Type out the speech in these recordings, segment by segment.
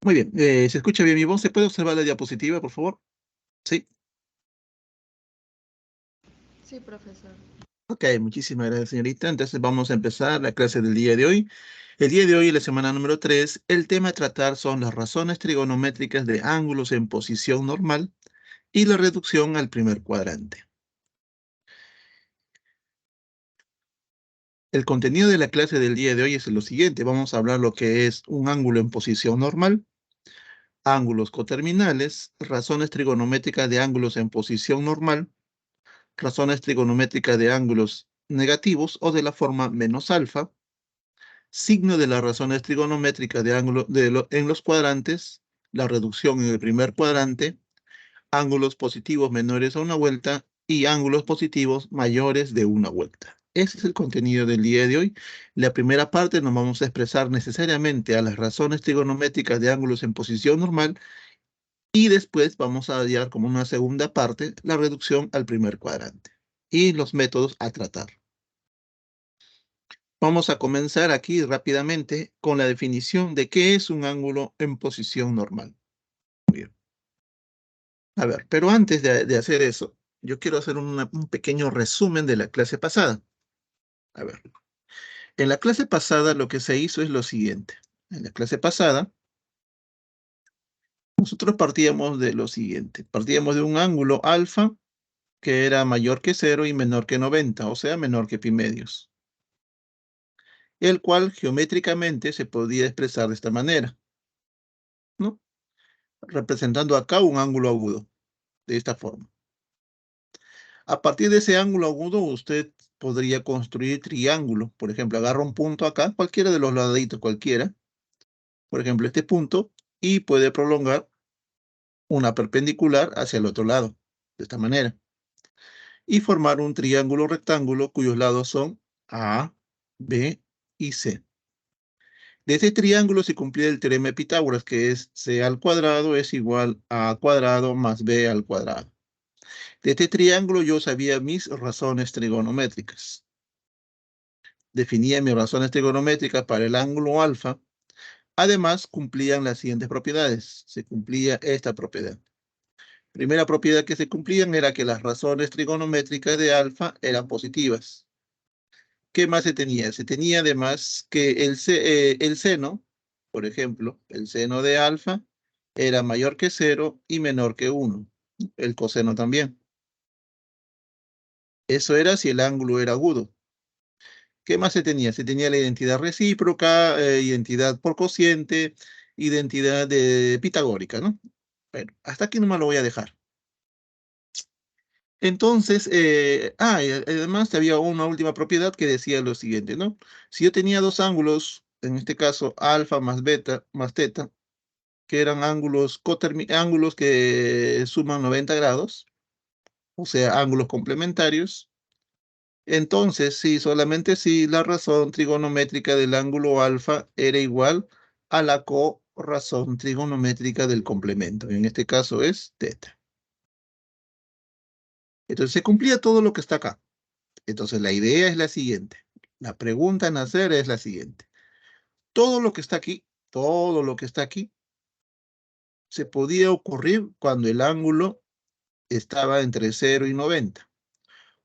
Muy bien, ¿se escucha bien mi voz? ¿Se puede observar la diapositiva, por favor? Sí. Sí, profesor. Ok, muchísimas gracias, señorita. Entonces vamos a empezar la clase del día de hoy. El día de hoy, la semana número 3, el tema a tratar son las razones trigonométricas de ángulos en posición normal y la reducción al primer cuadrante. El contenido de la clase del día de hoy es lo siguiente. Vamos a hablar lo que es un ángulo en posición normal, ángulos coterminales, razones trigonométricas de ángulos en posición normal, razones trigonométricas de ángulos negativos o de la forma menos alfa, signo de las razones trigonométricas de ángulo en los cuadrantes, la reducción en el primer cuadrante, ángulos positivos menores a una vuelta y ángulos positivos mayores de una vuelta. Ese es el contenido del día de hoy. La primera parte nos vamos a expresar necesariamente a las razones trigonométricas de ángulos en posición normal y después vamos a hallar como una segunda parte la reducción al primer cuadrante y los métodos a tratar. Vamos a comenzar aquí rápidamente con la definición de qué es un ángulo en posición normal. Muy bien. A ver, pero antes de hacer eso, yo quiero hacer un pequeño resumen de la clase pasada. A ver, en la clase pasada lo que se hizo es lo siguiente. En la clase pasada, nosotros partíamos de lo siguiente. Partíamos de un ángulo alfa que era mayor que 0 y menor que 90, o sea, menor que pi medios, el cual geométricamente se podía expresar de esta manera, ¿no? Representando acá un ángulo agudo, de esta forma. A partir de ese ángulo agudo, usted podría construir triángulos. Por ejemplo, agarra un punto acá, cualquiera de los laditos, cualquiera. Por ejemplo, este punto, y puede prolongar una perpendicular hacia el otro lado, de esta manera. Y formar un triángulo rectángulo cuyos lados son A, B y C. De este triángulo se cumplía el teorema de Pitágoras, que es C al cuadrado es igual a A cuadrado más B al cuadrado. De este triángulo yo sabía mis razones trigonométricas. Definía mis razones trigonométricas para el ángulo alfa. Además, cumplían las siguientes propiedades. Se cumplía esta propiedad. Primera propiedad que se cumplían era que las razones trigonométricas de alfa eran positivas. ¿Qué más se tenía? Se tenía además que el seno, por ejemplo, el seno de alfa era mayor que 0 y menor que 1. El coseno también. Eso era si el ángulo era agudo. ¿Qué más se tenía? Se tenía la identidad recíproca, identidad por cociente, identidad pitagórica, ¿no? Bueno, hasta aquí nomás lo voy a dejar. Entonces, y además había una última propiedad que decía lo siguiente, ¿no? Si yo tenía dos ángulos, en este caso alfa más beta más teta, que eran ángulos que suman 90 grados, o sea, ángulos complementarios, entonces, sí, solamente si la razón trigonométrica del ángulo alfa era igual a la corrazón trigonométrica del complemento. En este caso es teta. Entonces, se cumplía todo lo que está acá. Entonces, la idea es la siguiente. La pregunta a nacer es la siguiente. Todo lo que está aquí, todo lo que está aquí, se podía ocurrir cuando el ángulo estaba entre 0 y 90.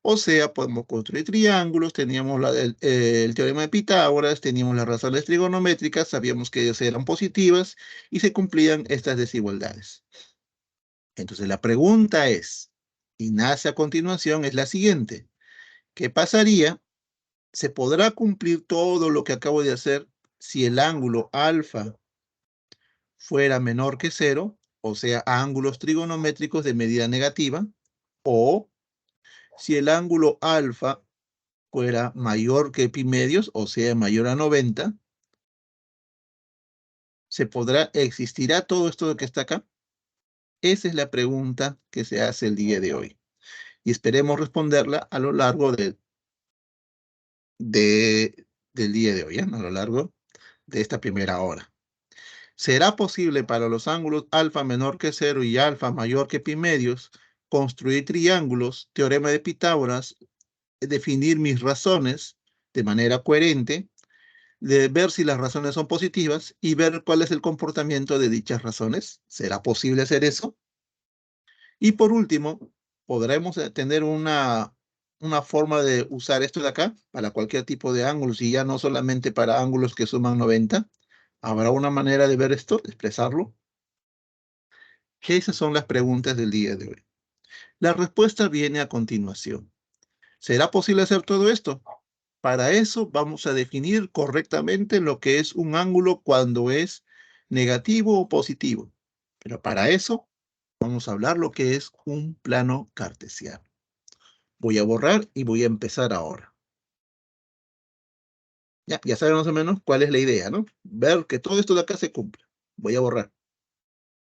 O sea, podemos construir triángulos, teníamos el teorema de Pitágoras, teníamos las razones trigonométricas, sabíamos que ellas eran positivas y se cumplían estas desigualdades. Entonces la pregunta es, y nace a continuación, es la siguiente. ¿Qué pasaría? ¿Se podrá cumplir todo lo que acabo de hacer si el ángulo alfa fuera menor que 0, o sea, ángulos trigonométricos de medida negativa, o si el ángulo alfa fuera mayor que pi medios, o sea, mayor a 90, ¿existirá todo esto que está acá? Esa es la pregunta que se hace el día de hoy. Y esperemos responderla a lo largo del día de hoy, a lo largo de esta primera hora. ¿Será posible para los ángulos alfa menor que 0 y alfa mayor que pi medios construir triángulos, teorema de Pitágoras, definir mis razones de manera coherente, de ver si las razones son positivas y ver cuál es el comportamiento de dichas razones. ¿Será posible hacer eso? Y por último, podremos tener una forma de usar esto de acá para cualquier tipo de ángulos y ya no solamente para ángulos que suman 90. ¿Habrá una manera de ver esto, de expresarlo? Esas son las preguntas del día de hoy. La respuesta viene a continuación. ¿Será posible hacer todo esto? Para eso vamos a definir correctamente lo que es un ángulo cuando es negativo o positivo. Pero para eso vamos a hablar lo que es un plano cartesiano. Voy a borrar y voy a empezar ahora. Ya saben más o menos cuál es la idea, ¿no? Ver que todo esto de acá se cumpla. Voy a borrar.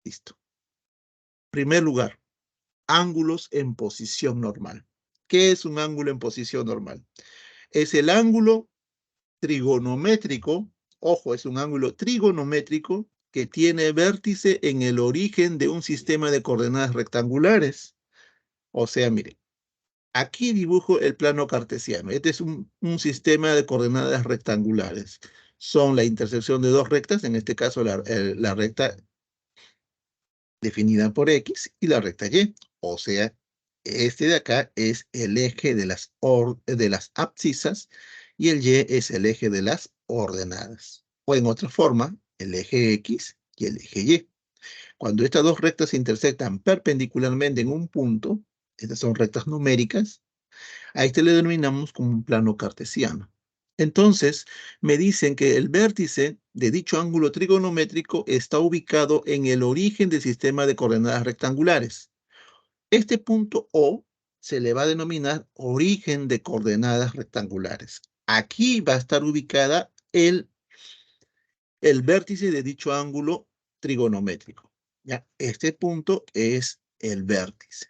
Listo. Primer lugar, ángulos en posición normal. ¿Qué es un ángulo en posición normal? Es el ángulo trigonométrico, ojo, es un ángulo trigonométrico que tiene vértice en el origen de un sistema de coordenadas rectangulares. O sea, mire, aquí dibujo el plano cartesiano. Este es un sistema de coordenadas rectangulares. Son la intersección de dos rectas, en este caso la recta definida por X y la recta Y. O sea, este de acá es el eje de las abscisas y el Y es el eje de las ordenadas. O en otra forma, el eje X y el eje Y. Cuando estas dos rectas se intersectan perpendicularmente en un punto, estas son rectas numéricas, a este le denominamos como un plano cartesiano. Entonces, me dicen que el vértice de dicho ángulo trigonométrico está ubicado en el origen del sistema de coordenadas rectangulares. Este punto O se le va a denominar origen de coordenadas rectangulares. Aquí va a estar ubicada el vértice de dicho ángulo trigonométrico. ¿Ya? Este punto es el vértice.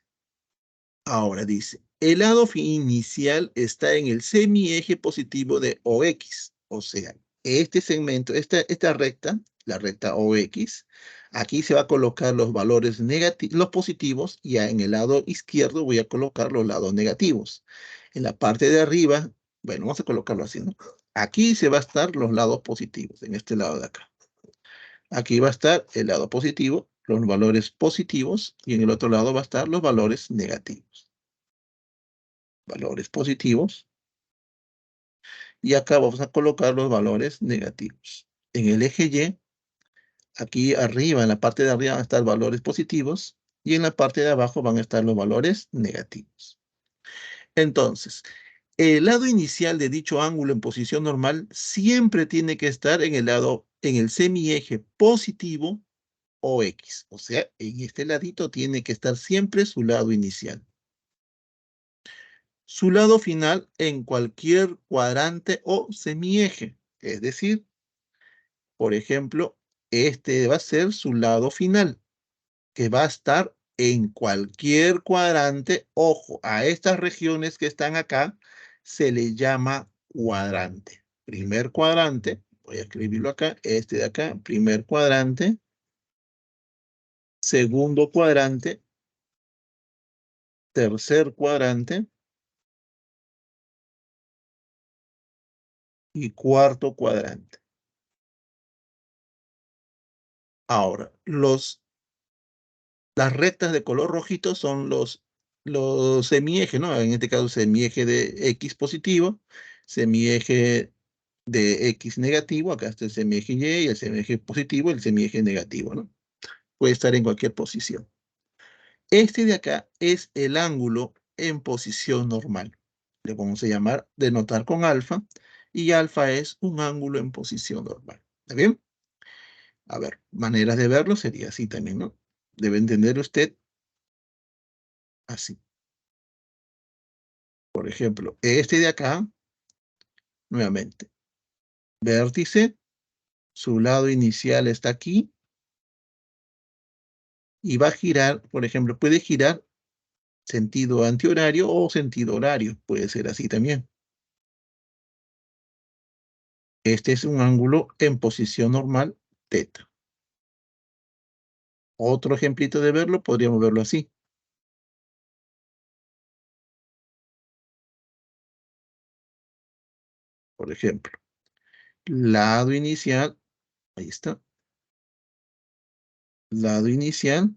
Ahora dice, el lado inicial está en el semieje positivo de OX. O sea, este segmento, esta recta, la recta OX, aquí se va a colocar los valores negativos, los positivos, y en el lado izquierdo voy a colocar los lados negativos. En la parte de arriba, bueno, vamos a colocarlo así, ¿no? Aquí se va a estar los lados positivos, en este lado de acá. Aquí va a estar el lado positivo, los valores positivos, y en el otro lado va a estar los valores negativos. Valores positivos. Y acá vamos a colocar los valores negativos. En el eje Y, aquí arriba, en la parte de arriba van a estar valores positivos y en la parte de abajo van a estar los valores negativos. Entonces, el lado inicial de dicho ángulo en posición normal siempre tiene que estar en el semieje positivo o X. O sea, en este ladito tiene que estar siempre su lado inicial. Su lado final en cualquier cuadrante o semieje. Es decir, por ejemplo, este va a ser su lado final, que va a estar en cualquier cuadrante. Ojo, a estas regiones que están acá se le llama cuadrante. Primer cuadrante, voy a escribirlo acá, este de acá, primer cuadrante, segundo cuadrante, tercer cuadrante y cuarto cuadrante. Ahora, las rectas de color rojito son los semiejes, ¿no? En este caso, semieje de X positivo, semieje de X negativo, acá está el semieje Y, el semieje positivo, el semieje negativo, ¿no? Puede estar en cualquier posición. Este de acá es el ángulo en posición normal. Le vamos a llamar, denotar con alfa, y alfa es un ángulo en posición normal. ¿Está bien? A ver, maneras de verlo sería así también, ¿no? Debe entender usted así. Por ejemplo, este de acá, nuevamente, vértice, su lado inicial está aquí y va a girar, por ejemplo, puede girar sentido antihorario o sentido horario, puede ser así también. Este es un ángulo en posición normal, teta. Otro ejemplito de verlo, podríamos verlo así. Por ejemplo, lado inicial, ahí está, lado inicial,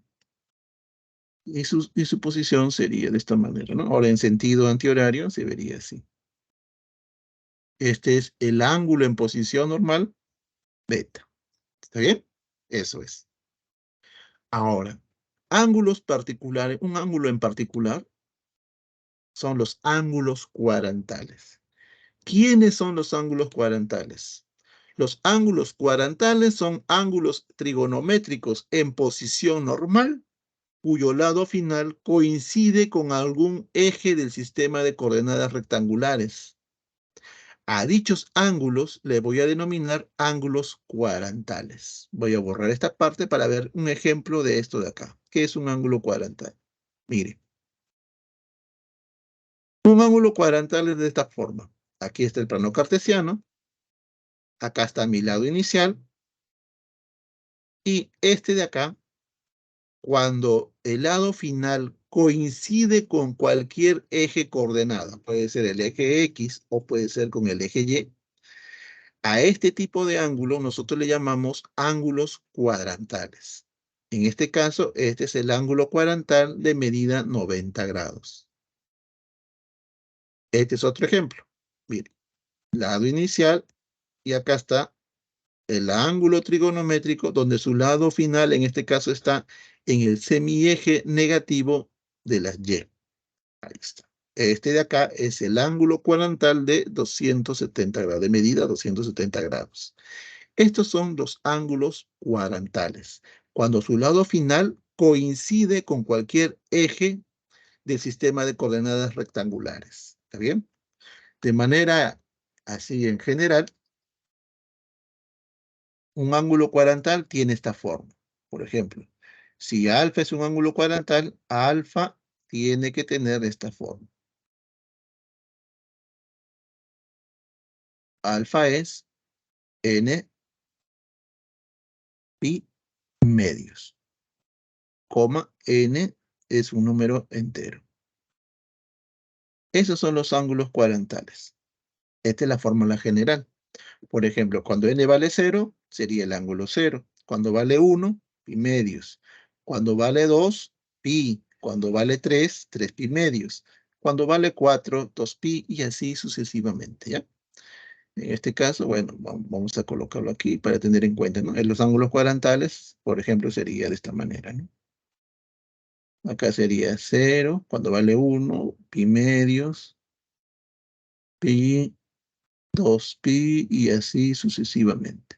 y su posición sería de esta manera, ¿no? Ahora, en sentido antihorario, se vería así. Este es el ángulo en posición normal, beta. ¿Está bien? Eso es. Ahora, ángulos particulares, un ángulo en particular son los ángulos cuadrantales. ¿Quiénes son los ángulos cuadrantales? Los ángulos cuadrantales son ángulos trigonométricos en posición normal, cuyo lado final coincide con algún eje del sistema de coordenadas rectangulares. A dichos ángulos le voy a denominar ángulos cuadrantales. Voy a borrar esta parte para ver un ejemplo de esto de acá. ¿Qué es un ángulo cuadrantal? Mire, un ángulo cuadrantal es de esta forma. Aquí está el plano cartesiano, acá está mi lado inicial, y este de acá, cuando el lado final coincide con cualquier eje coordenado, puede ser el eje X o puede ser con el eje Y, a este tipo de ángulo nosotros le llamamos ángulos cuadrantales. En este caso, este es el ángulo cuadrantal de medida 90 grados. Este es otro ejemplo. Mire, lado inicial y acá está el ángulo trigonométrico donde su lado final en este caso está en el semieje negativo de las Y. Ahí está. Este de acá es el ángulo cuadrantal de 270 grados, de medida 270 grados. Estos son los ángulos cuadrantales, cuando su lado final coincide con cualquier eje del sistema de coordenadas rectangulares. ¿Está bien? De manera así en general, un ángulo cuadrantal tiene esta forma. Por ejemplo, si alfa es un ángulo cuadrantal, alfa tiene que tener esta forma. Alfa es n pi medios, coma, n es un número entero. Esos son los ángulos cuadrantales. Esta es la fórmula general. Por ejemplo, cuando n vale 0, sería el ángulo 0. Cuando vale 1, pi medios. Cuando vale 2, pi. Cuando vale 3, 3 pi medios. Cuando vale 4, 2 pi y así sucesivamente, ¿ya? En este caso, bueno, vamos a colocarlo aquí para tener en cuenta, ¿no? En los ángulos cuadrantales, por ejemplo, sería de esta manera, ¿no? Acá sería 0, cuando vale 1, pi medios, pi, 2 pi y así sucesivamente.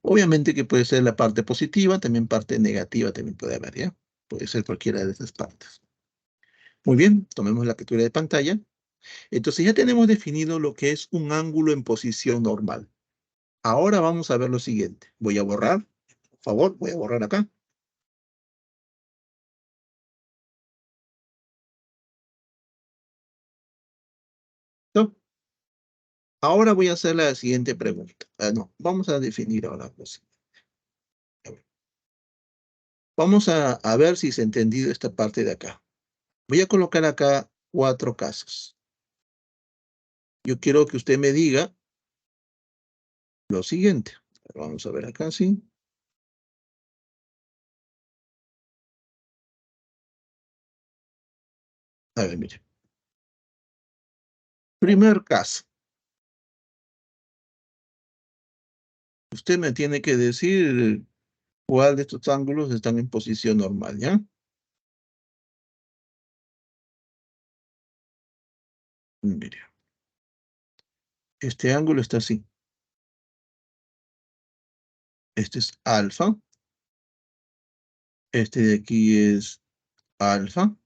Obviamente que puede ser la parte positiva, también parte negativa también puede haber, ¿ya? Puede ser cualquiera de esas partes. Muy bien, tomemos la captura de pantalla. Entonces ya tenemos definido lo que es un ángulo en posición normal. Ahora vamos a ver lo siguiente. Voy a borrar, por favor, voy a borrar acá. ¿No? Ahora voy a hacer la siguiente pregunta. No, vamos a definir ahora lo siguiente. A ver. Vamos a ver si se ha entendido esta parte de acá. Voy a colocar acá 4 casos. Yo quiero que usted me diga lo siguiente. Vamos a ver acá, sí. A ver, mire. Primer caso. Usted me tiene que decir cuál de estos ángulos están en posición normal, ¿ya? Mire. Este ángulo está así. Este es alfa. Este de aquí es alfa.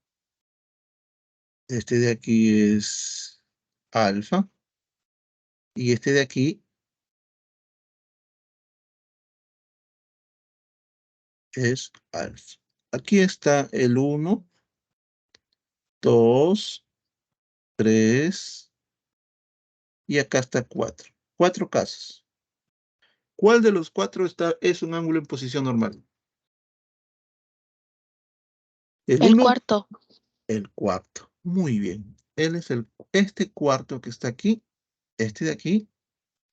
Este de aquí es alfa. Y este de aquí es alfa. Aquí está el 1, 2, 3 y acá está 4. 4 casos. ¿Cuál de los 4 es un ángulo en posición normal? El El 1, cuarto. el cuarto. Muy bien. Él es este cuarto que está aquí, este de aquí,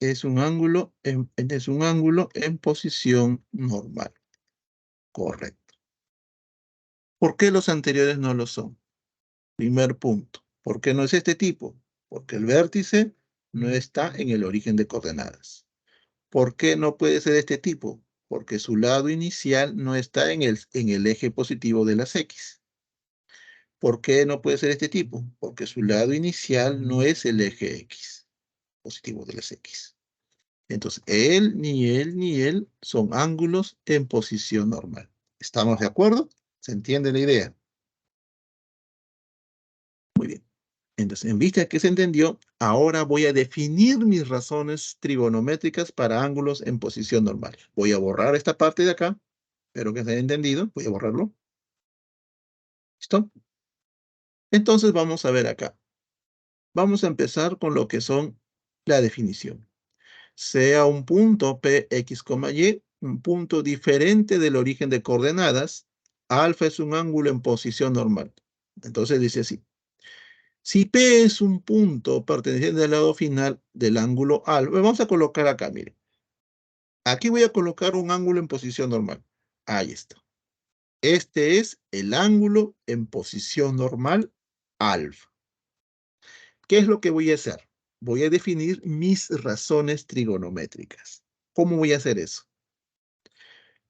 es un ángulo en posición normal. Correcto. ¿Por qué los anteriores no lo son? Primer punto. ¿Por qué no es este tipo? Porque el vértice no está en el origen de coordenadas. ¿Por qué no puede ser este tipo? Porque su lado inicial no está en el eje positivo de las X. ¿Por qué no puede ser este tipo? Porque su lado inicial no es el eje X, positivo de las X. Entonces, él, ni él son ángulos en posición normal. ¿Estamos de acuerdo? ¿Se entiende la idea? Muy bien. Entonces, en vista de que se entendió, ahora voy a definir mis razones trigonométricas para ángulos en posición normal. Voy a borrar esta parte de acá. Espero que se haya entendido. Voy a borrarlo. ¿Listo? Entonces, vamos a ver acá. Vamos a empezar con lo que son la definición. Sea un punto P, X, Y, un punto diferente del origen de coordenadas, alfa es un ángulo en posición normal. Entonces dice así. Si P es un punto perteneciente al lado final del ángulo alfa, vamos a colocar acá, mire. Aquí voy a colocar un ángulo en posición normal. Ahí está. Este es el ángulo en posición normal alfa. ¿Qué es lo que voy a hacer? Voy a definir mis razones trigonométricas. ¿Cómo voy a hacer eso?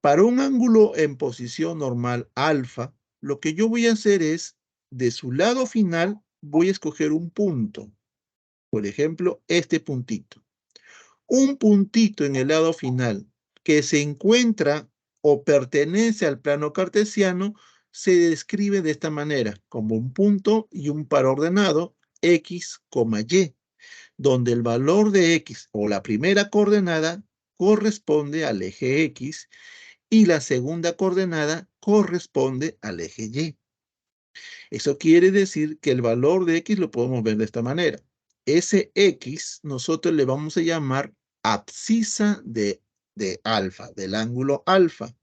Para un ángulo en posición normal alfa, lo que yo voy a hacer es, de su lado final, voy a escoger un punto. Por ejemplo, este puntito. Un puntito en el lado final que se encuentra o pertenece al plano cartesiano se describe de esta manera, como un punto y un par ordenado X, Y, donde el valor de X o la primera coordenada corresponde al eje X y la segunda coordenada corresponde al eje Y. Eso quiere decir que el valor de X lo podemos ver de esta manera. Ese X nosotros le vamos a llamar abscisa de alfa, del ángulo alfa.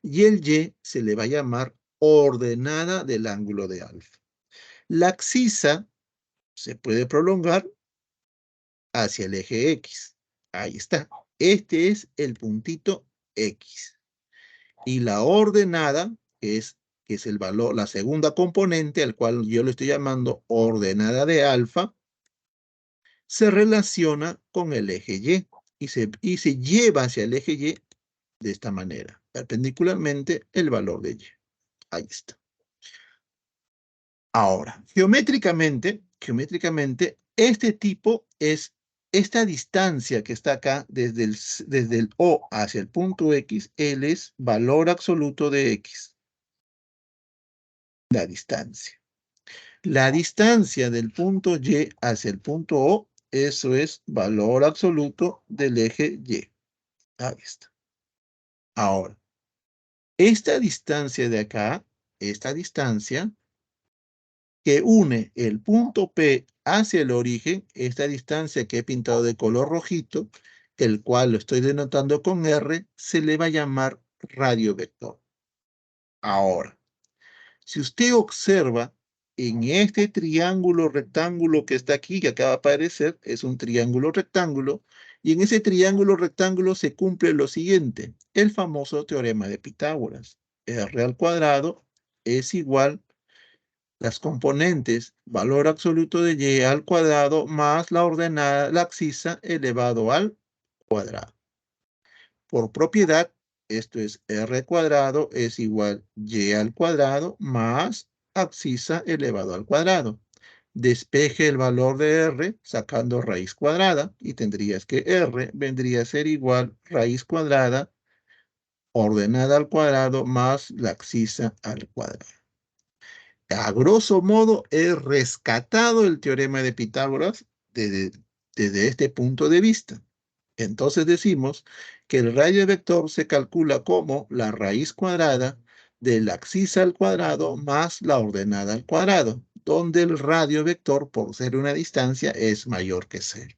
Y el Y se le va a llamar ordenada del ángulo de alfa. La abscisa se puede prolongar hacia el eje X. Ahí está. Este es el puntito X. Y la ordenada, que es el valor, la segunda componente, al cual yo le estoy llamando ordenada de alfa, se relaciona con el eje Y y se lleva hacia el eje Y de esta manera, perpendicularmente el valor de Y. Ahí está. Ahora, geométricamente, este tipo es esta distancia que está acá desde el O hacia el punto X, él es valor absoluto de X. La distancia. La distancia del punto Y hacia el punto O, eso es valor absoluto del eje Y. Ahí está. Ahora, esta distancia de acá, esta distancia que une el punto P hacia el origen, esta distancia que he pintado de color rojito, el cual lo estoy denotando con R, se le va a llamar radio vector. Ahora, si usted observa en este triángulo rectángulo que está aquí, que acaba de aparecer, es un triángulo rectángulo, y en ese triángulo rectángulo se cumple lo siguiente, el famoso teorema de Pitágoras. R al cuadrado es igual las componentes, valor absoluto de y al cuadrado más la ordenada, la abscisa elevado al cuadrado. Por propiedad, esto es r cuadrado es igual y al cuadrado más abscisa elevado al cuadrado. Despeje el valor de r sacando raíz cuadrada y tendrías que r vendría a ser igual raíz cuadrada ordenada al cuadrado más la abscisa al cuadrado. A grosso modo, he rescatado el teorema de Pitágoras desde este punto de vista. Entonces decimos que el radio vector se calcula como la raíz cuadrada de la abscisa al cuadrado más la ordenada al cuadrado, donde el radio vector, por ser una distancia, es mayor que 0.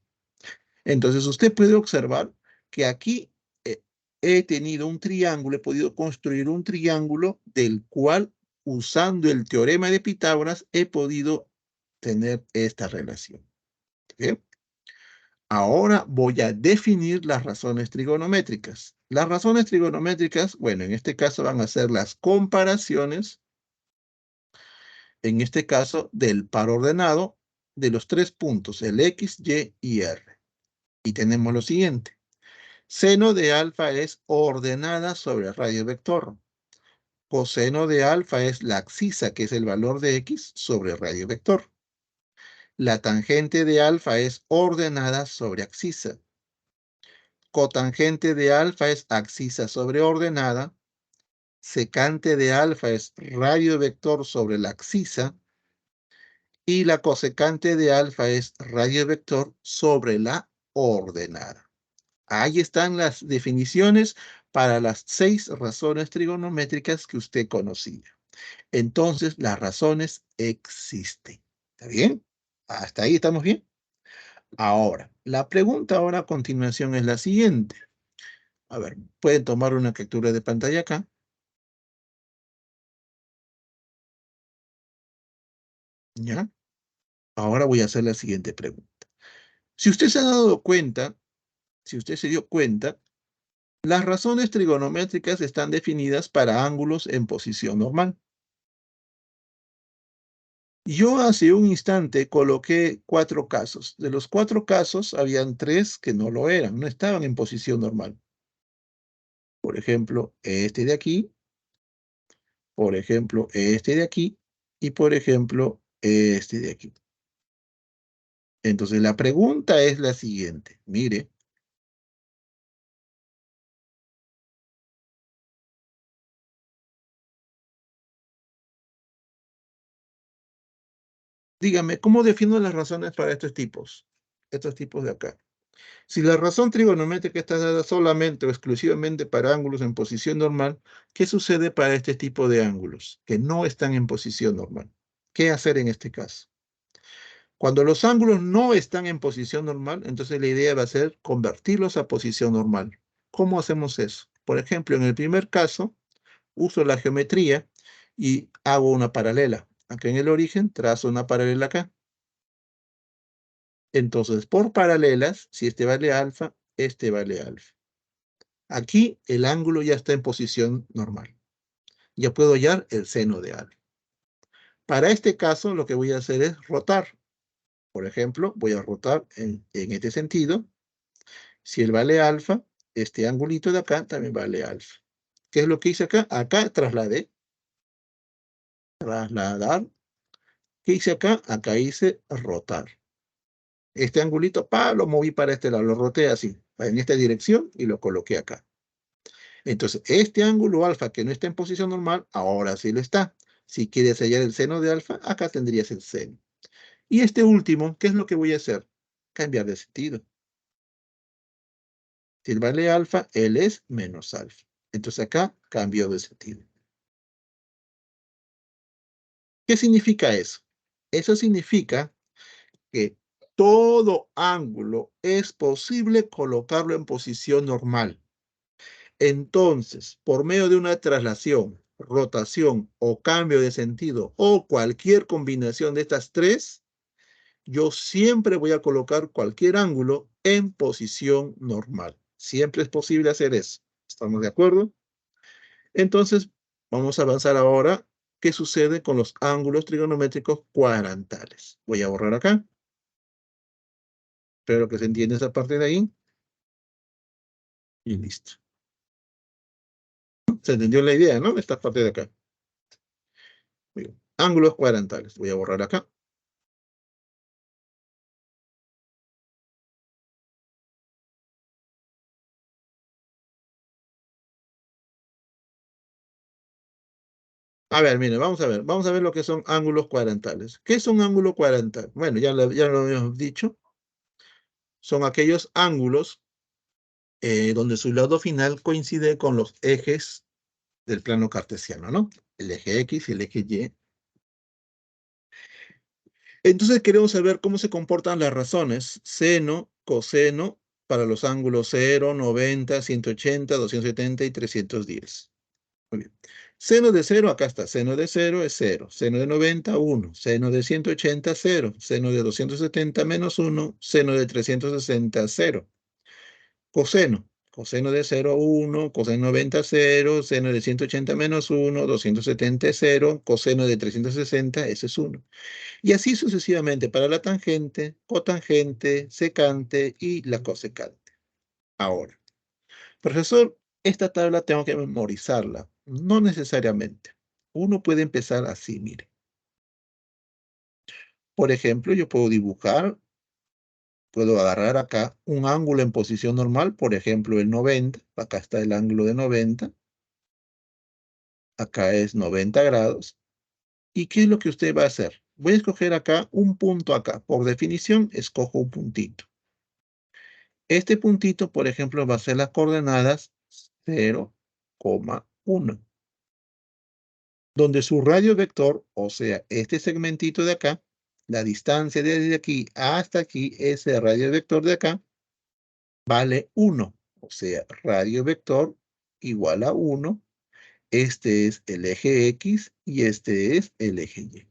Entonces usted puede observar que aquí he tenido un triángulo, he podido construir un triángulo del cual, usando el teorema de Pitágoras, he podido tener esta relación. ¿Okay? Ahora voy a definir las razones trigonométricas. Las razones trigonométricas, bueno, en este caso van a ser las comparaciones, en este caso, del par ordenado de los tres puntos, el X, Y y R. Y tenemos lo siguiente. Seno de alfa es ordenada sobre el radio vector. Coseno de alfa es la abscisa, que es el valor de X, sobre el radio vector. La tangente de alfa es ordenada sobre abscisa. Cotangente de alfa es abscisa sobre ordenada. Secante de alfa es radio vector sobre la abscisa. Y la cosecante de alfa es radio vector sobre la ordenada. Ahí están las definiciones para las 6 razones trigonométricas que usted conocía. Entonces, las razones existen. ¿Está bien? ¿Hasta ahí estamos bien? Ahora, la pregunta ahora a continuación es la siguiente. A ver, pueden tomar una captura de pantalla acá. ¿Ya? Ahora voy a hacer la siguiente pregunta. Si usted se ha dado cuenta, si usted se dio cuenta, las razones trigonométricas están definidas para ángulos en posición normal. Yo hace un instante coloqué 4 casos. De los 4 casos, habían 3 que no lo eran, no estaban en posición normal. Por ejemplo, este de aquí, por ejemplo, este de aquí, y por ejemplo, este de aquí. Entonces, la pregunta es la siguiente. Mire, dígame, ¿cómo defino las razones para estos tipos? Estos tipos de acá. Si la razón trigonométrica está dada solamente o exclusivamente para ángulos en posición normal, ¿qué sucede para este tipo de ángulos que no están en posición normal? ¿Qué hacer en este caso? Cuando los ángulos no están en posición normal, entonces la idea va a ser convertirlos a posición normal. ¿Cómo hacemos eso? Por ejemplo, en el primer caso, uso la geometría y hago una paralela. Acá en el origen trazo una paralela acá. Entonces, por paralelas, si este vale alfa, este vale alfa. Aquí el ángulo ya está en posición normal. Ya puedo hallar el seno de alfa. Para este caso, lo que voy a hacer es rotar. Por ejemplo, voy a rotar en este sentido. Si él vale alfa, este angulito de acá también vale alfa. ¿Qué es lo que hice acá? Acá trasladé. Trasladar. ¿Qué hice acá? Acá hice rotar. Este angulito, lo moví para este lado, lo roté así, en esta dirección y lo coloqué acá. Entonces, este ángulo alfa que no está en posición normal, ahora sí lo está. Si quieres hallar el seno de alfa, acá tendrías el seno. Y este último, ¿qué es lo que voy a hacer? Cambiar de sentido. Si él vale alfa, él es menos alfa. Entonces acá cambio de sentido. ¿Qué significa eso? Eso significa que todo ángulo es posible colocarlo en posición normal. Entonces, por medio de una traslación, rotación o cambio de sentido o cualquier combinación de estas tres, yo siempre voy a colocar cualquier ángulo en posición normal. Siempre es posible hacer eso. ¿Estamos de acuerdo? Entonces, vamos a avanzar ahora. ¿Qué sucede con los ángulos trigonométricos cuadrantales? Voy a borrar acá. Espero que se entienda esa parte de ahí. Y listo. Se entendió la idea, ¿no? Esta parte de acá. Muy bien. Ángulos cuadrantales. Voy a borrar acá. A ver, mire, vamos a ver. Vamos a ver lo que son ángulos cuadrantales. ¿Qué es un ángulo cuadrantal? Bueno, ya lo habíamos dicho. Son aquellos ángulos donde su lado final coincide con los ejes del plano cartesiano, ¿no? El eje X y el eje Y. Entonces queremos saber cómo se comportan las razones seno, coseno, para los ángulos 0, 90, 180, 270 y 310. Muy bien. Seno de 0, acá está. Seno de 0 es 0. Seno de 90, 1. Seno de 180, 0. Seno de 270 menos 1. Seno de 360, 0. Coseno. Coseno de 0, 1. Coseno de 90, 0. Seno de 180 menos 1. 270 es 0. Coseno de 360, ese es 1. Y así sucesivamente para la tangente, cotangente, secante y la cosecante. Ahora, profesor, esta tabla tengo que memorizarla. No necesariamente. Uno puede empezar así, mire. Por ejemplo, yo puedo dibujar, puedo agarrar acá un ángulo en posición normal, por ejemplo, el 90. Acá está el ángulo de 90. Acá es 90 grados. ¿Y qué es lo que usted va a hacer? Voy a escoger acá un punto acá. Por definición, escojo un puntito. Este puntito, por ejemplo, va a ser las coordenadas 0,1. Donde su radio vector, o sea, este segmentito de acá, la distancia desde aquí hasta aquí, ese radio vector de acá, vale 1. O sea, radio vector igual a 1. Este es el eje X y este es el eje Y.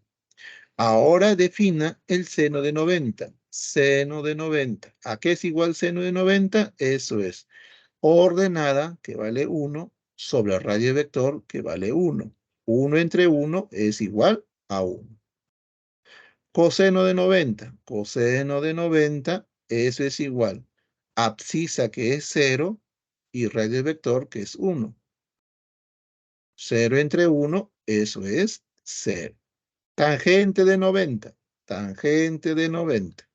Ahora defina el seno de 90. Seno de 90. ¿A qué es igual seno de 90? Eso es ordenada, que vale 1, sobre el radio vector, que vale 1. 1 entre 1 es igual a 1. Coseno de 90. Coseno de 90, eso es igual a abscisa, que es 0, y radio vector, que es 1. 0 entre 1, eso es 0. Tangente de 90. Tangente de 90.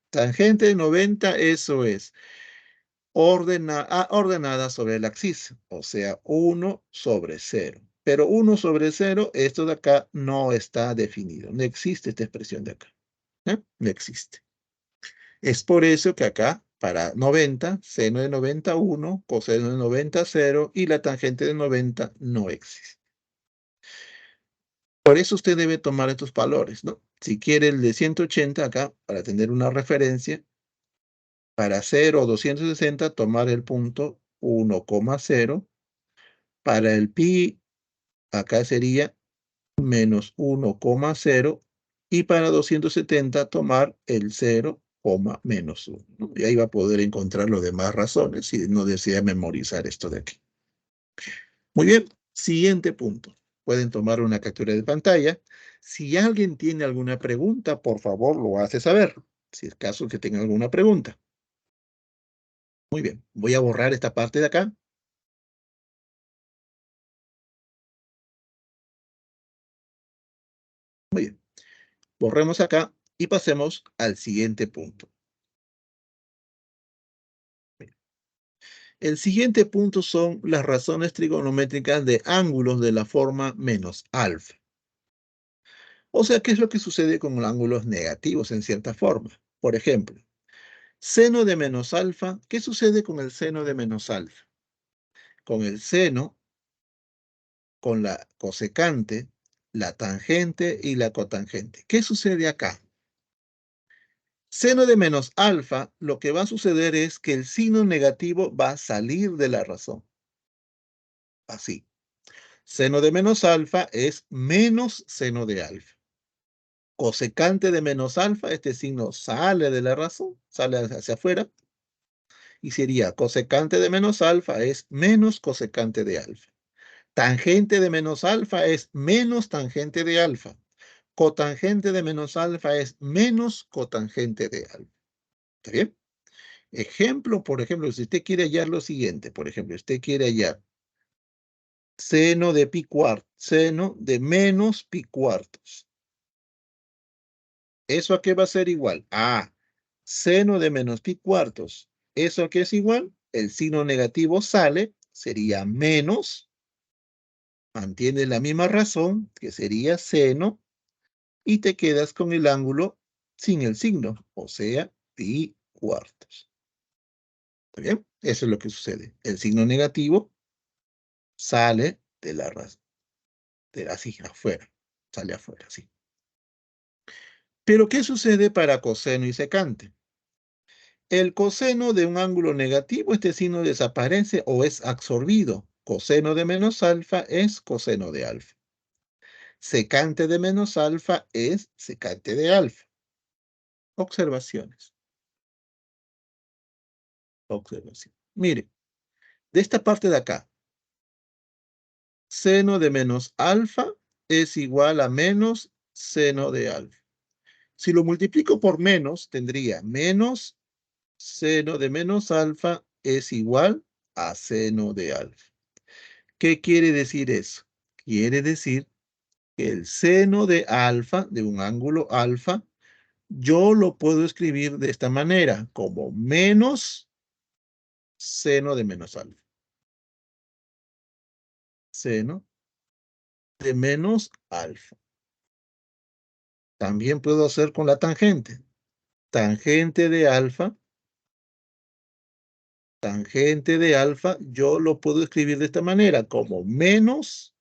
Tangente de 90, eso es ordenada sobre el axis, o sea, 1 sobre 0. Pero 1 sobre 0, esto de acá no está definido. No existe esta expresión de acá. No existe. Es por eso que acá, para 90, seno de 90, 1, coseno de 90, 0, y la tangente de 90 no existe. Por eso usted debe tomar estos valores, ¿no? Si quiere el de 180 acá, para tener una referencia, para 0 o 260, tomar el punto 1,0. Para el pi, acá sería menos 1,0. Y para 270, tomar el 0, menos 1. ¿No? Y ahí va a poder encontrar las demás razones si no desea memorizar esto de aquí. Muy bien, siguiente punto. Pueden tomar una captura de pantalla. Si alguien tiene alguna pregunta, por favor, lo hace saber. Si es caso que tenga alguna pregunta. Muy bien, voy a borrar esta parte de acá. Muy bien, borremos acá y pasemos al siguiente punto. El siguiente punto son las razones trigonométricas de ángulos de la forma menos alfa. O sea, ¿qué es lo que sucede con los ángulos negativos en cierta forma? Por ejemplo, seno de menos alfa. ¿Qué sucede con el seno de menos alfa? Con el seno, con la cosecante, la tangente y la cotangente. ¿Qué sucede acá? Seno de menos alfa, lo que va a suceder es que el signo negativo va a salir de la razón. Así. Seno de menos alfa es menos seno de alfa. Cosecante de menos alfa, este signo sale de la razón, sale hacia afuera. Y sería cosecante de menos alfa es menos cosecante de alfa. Tangente de menos alfa es menos tangente de alfa. Cotangente de menos alfa es menos cotangente de alfa. ¿Está bien? Ejemplo, por ejemplo, si usted quiere hallar lo siguiente, por ejemplo, usted quiere hallar seno de pi cuartos, seno de menos pi cuartos. ¿Eso a qué va a ser igual? A seno de menos pi cuartos. ¿Eso a qué es igual? El signo negativo sale, sería menos, mantiene la misma razón, que sería seno, y te quedas con el ángulo sin el signo, o sea, pi cuartos. ¿Está bien? Eso es lo que sucede. El signo negativo sale de la razón, así, afuera, sale afuera, así. Pero, ¿qué sucede para coseno y secante? El coseno de un ángulo negativo, este signo desaparece o es absorbido. coseno de menos alfa es coseno de alfa. Secante de menos alfa es secante de alfa. Observaciones. Observación. Mire, de esta parte de acá, seno de menos alfa es igual a menos seno de alfa. Si lo multiplico por menos, tendría menos seno de menos alfa es igual a seno de alfa. ¿Qué quiere decir eso? Quiere decir que el seno de alfa, de un ángulo alfa, yo lo puedo escribir de esta manera, como menos seno de menos alfa. Seno de menos alfa. También puedo hacer con la tangente. Tangente de alfa, yo lo puedo escribir de esta manera, como menos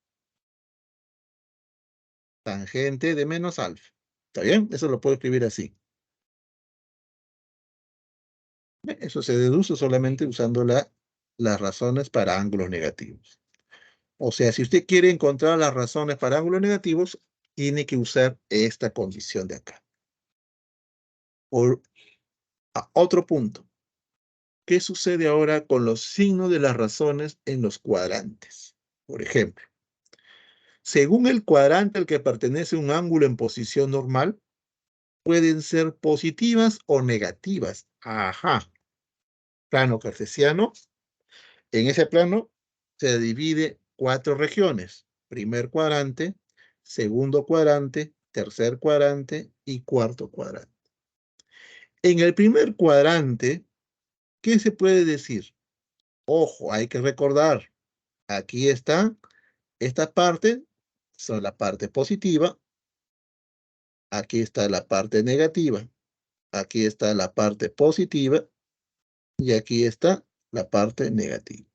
tangente de menos alfa. ¿Está bien? Eso lo puedo escribir así. Eso se deduce solamente usando las razones para ángulos negativos. O sea, si usted quiere encontrar las razones para ángulos negativos, tiene que usar esta condición de acá. Otro punto. ¿Qué sucede ahora con los signos de las razones en los cuadrantes? Por ejemplo, según el cuadrante al que pertenece un ángulo en posición normal, pueden ser positivas o negativas. Ajá. Plano cartesiano. En ese plano se divide 4 regiones. Primer cuadrante, segundo cuadrante, tercer cuadrante y cuarto cuadrante. En el primer cuadrante, ¿qué se puede decir? Ojo, hay que recordar, aquí está, esta parte son la parte positiva, aquí está la parte negativa, aquí está la parte positiva y aquí está la parte negativa.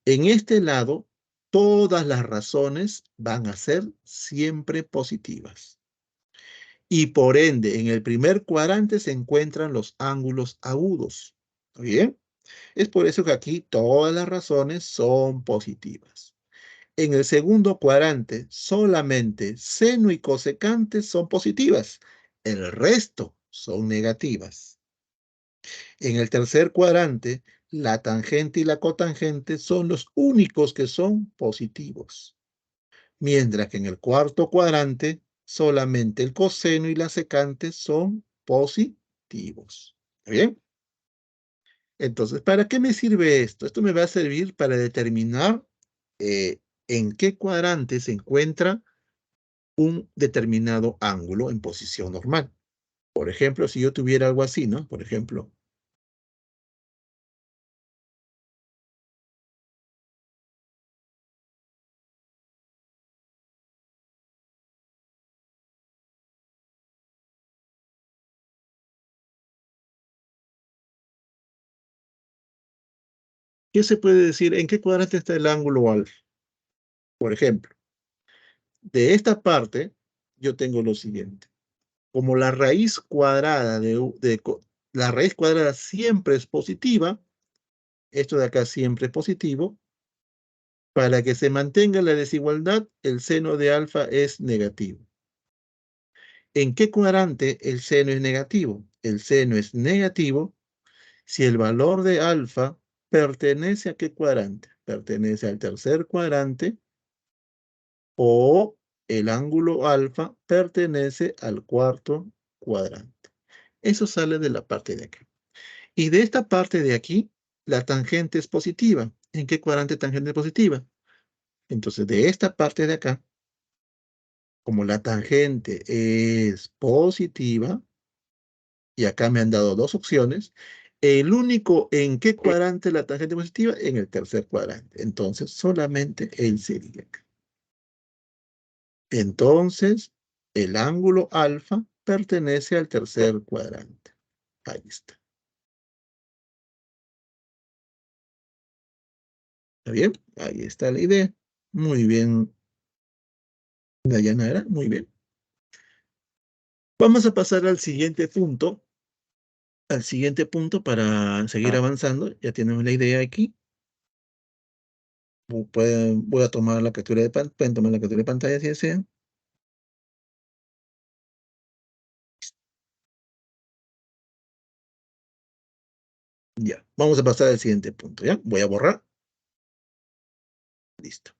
En este lado, todas las razones van a ser siempre positivas. Y por ende, en el primer cuadrante se encuentran los ángulos agudos. ¿Está bien? Es por eso que aquí todas las razones son positivas. En el segundo cuadrante, solamente seno y cosecante son positivas. El resto son negativas. En el tercer cuadrante, la tangente y la cotangente son los únicos que son positivos. Mientras que en el cuarto cuadrante, solamente el coseno y la secante son positivos. ¿Está bien? Entonces, ¿para qué me sirve esto? Esto me va a servir para determinar en qué cuadrante se encuentra un determinado ángulo en posición normal. Por ejemplo, si yo tuviera algo así, ¿no? Por ejemplo, ¿qué se puede decir? ¿En qué cuadrante está el ángulo alfa? Por ejemplo, de esta parte, yo tengo lo siguiente. Como la raíz cuadrada la raíz cuadrada siempre es positiva, esto de acá siempre es positivo, para que se mantenga la desigualdad, el seno de alfa es negativo. ¿En qué cuadrante el seno es negativo? El seno es negativo si el valor de alfa pertenece a qué cuadrante. Pertenece al tercer cuadrante o el ángulo alfa pertenece al cuarto cuadrante. Eso sale de la parte de aquí. Y de esta parte de aquí, la tangente es positiva. ¿En qué cuadrante tangente es positiva? Entonces, de esta parte de acá, como la tangente es positiva, y acá me han dado dos opciones, el único en qué cuadrante la tangente es positiva, en el tercer cuadrante. Entonces, solamente él sería acá. Entonces, el ángulo alfa pertenece al tercer cuadrante. Ahí está. ¿Está bien? Ahí está la idea. Muy bien, Dayanara, muy bien. Vamos a pasar al siguiente punto para seguir avanzando. Ya tenemos la idea aquí. Voy a tomar la captura de pantalla. Pueden tomar la captura de pantalla si desean. Ya, vamos a pasar al siguiente punto, ¿ya? Voy a borrar. Listo.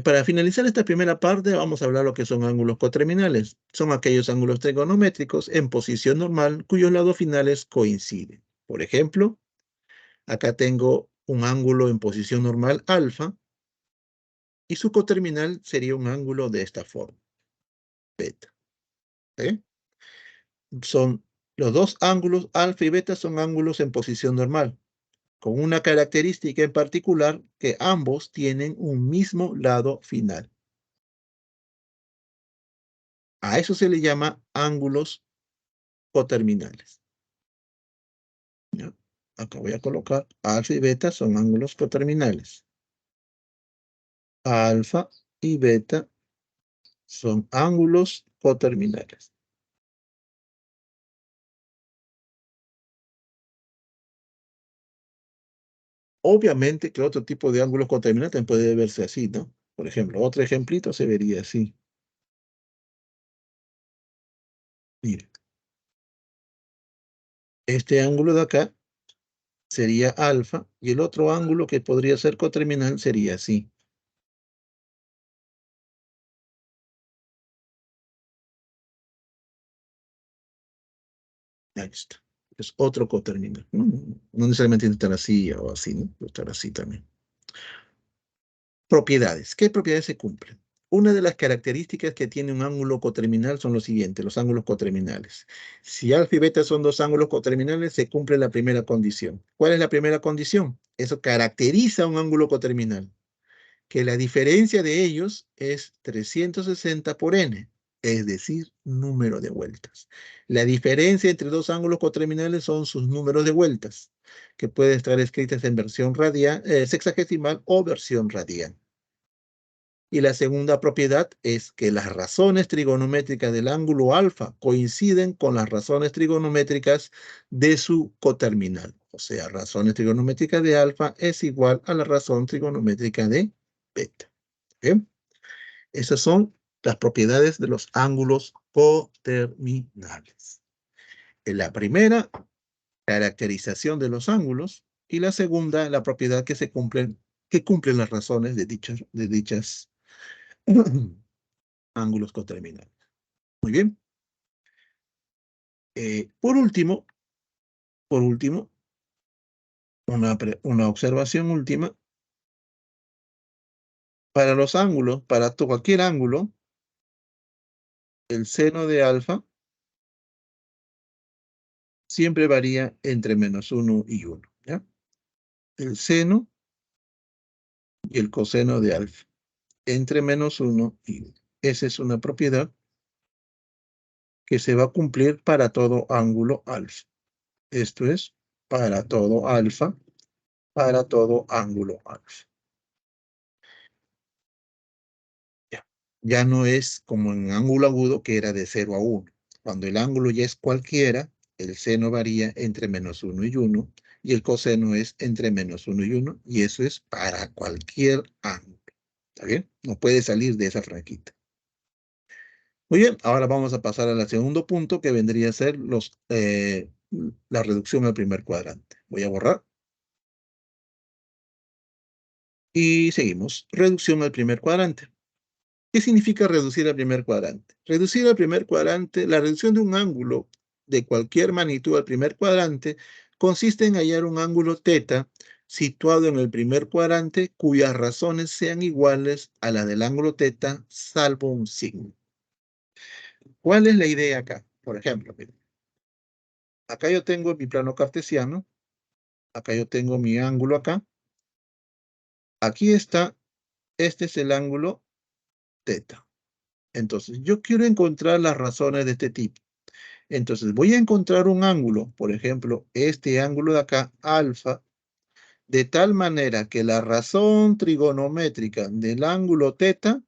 Para finalizar esta primera parte, vamos a hablar lo que son ángulos coterminales. Son aquellos ángulos trigonométricos en posición normal cuyos lados finales coinciden. Por ejemplo, acá tengo un ángulo en posición normal alfa y su coterminal sería un ángulo de esta forma, beta. ¿Sí? Son los dos ángulos alfa y beta son ángulos en posición normal, con una característica en particular que ambos tienen un mismo lado final. A eso se le llama ángulos coterminales. ¿Ya? Acá voy a colocar alfa y beta son ángulos coterminales. Alfa y beta son ángulos coterminales. Obviamente que otro tipo de ángulos coterminales también puede verse así, ¿no? Por ejemplo, otro ejemplito se vería así. Mire, este ángulo de acá sería alfa y el otro ángulo que podría ser coterminal sería así. Ahí está. Es otro coterminal. No necesariamente tiene que estar así o así, ¿no? Puede estar así también. Propiedades. ¿Qué propiedades se cumplen? Una de las características que tiene un ángulo coterminal son los siguientes, los ángulos coterminales. Si alfa y beta son dos ángulos coterminales, se cumple la primera condición. ¿Cuál es la primera condición? Eso caracteriza un ángulo coterminal, que la diferencia de ellos es 360 por n, es decir, número de vueltas. La diferencia entre dos ángulos coterminales son sus números de vueltas, que pueden estar escritas en versión radial, sexagesimal o versión radial. Y la segunda propiedad es que las razones trigonométricas del ángulo alfa coinciden con las razones trigonométricas de su coterminal. O sea, razones trigonométricas de alfa es igual a la razón trigonométrica de beta. ¿Bien? Esas son las propiedades de los ángulos coterminales. En la primera, caracterización de los ángulos. Y la segunda, la propiedad que cumplen las razones de dichas ángulos coterminales. Muy bien. Por último, una observación última. Para los ángulos, para cualquier ángulo, el seno de alfa siempre varía entre -1 y 1. ¿Ya? El seno y el coseno de alfa, entre -1 y 1. Esa es una propiedad que se va a cumplir para todo ángulo alfa. Esto es para todo alfa, para todo ángulo alfa. Ya no es como en ángulo agudo que era de 0 a 1. Cuando el ángulo ya es cualquiera, el seno varía entre -1 y 1 y el coseno es entre -1 y 1 y eso es para cualquier ángulo. ¿Está bien? No puede salir de esa franquita. Muy bien, ahora vamos a pasar al segundo punto que vendría a ser la reducción al primer cuadrante. Voy a borrar. Y seguimos. Reducción al primer cuadrante. ¿Qué significa reducir al primer cuadrante? Reducir al primer cuadrante, la reducción de un ángulo de cualquier magnitud al primer cuadrante consiste en hallar un ángulo θ situado en el primer cuadrante cuyas razones sean iguales a las del ángulo θ salvo un signo. ¿Cuál es la idea acá? Por ejemplo, miren, acá yo tengo mi plano cartesiano, acá yo tengo mi ángulo acá, aquí está, este es el ángulo θ. Entonces, yo quiero encontrar las razones de este tipo. Entonces, voy a encontrar un ángulo, por ejemplo, este ángulo de acá, alfa, de tal manera que la razón trigonométrica del ángulo θ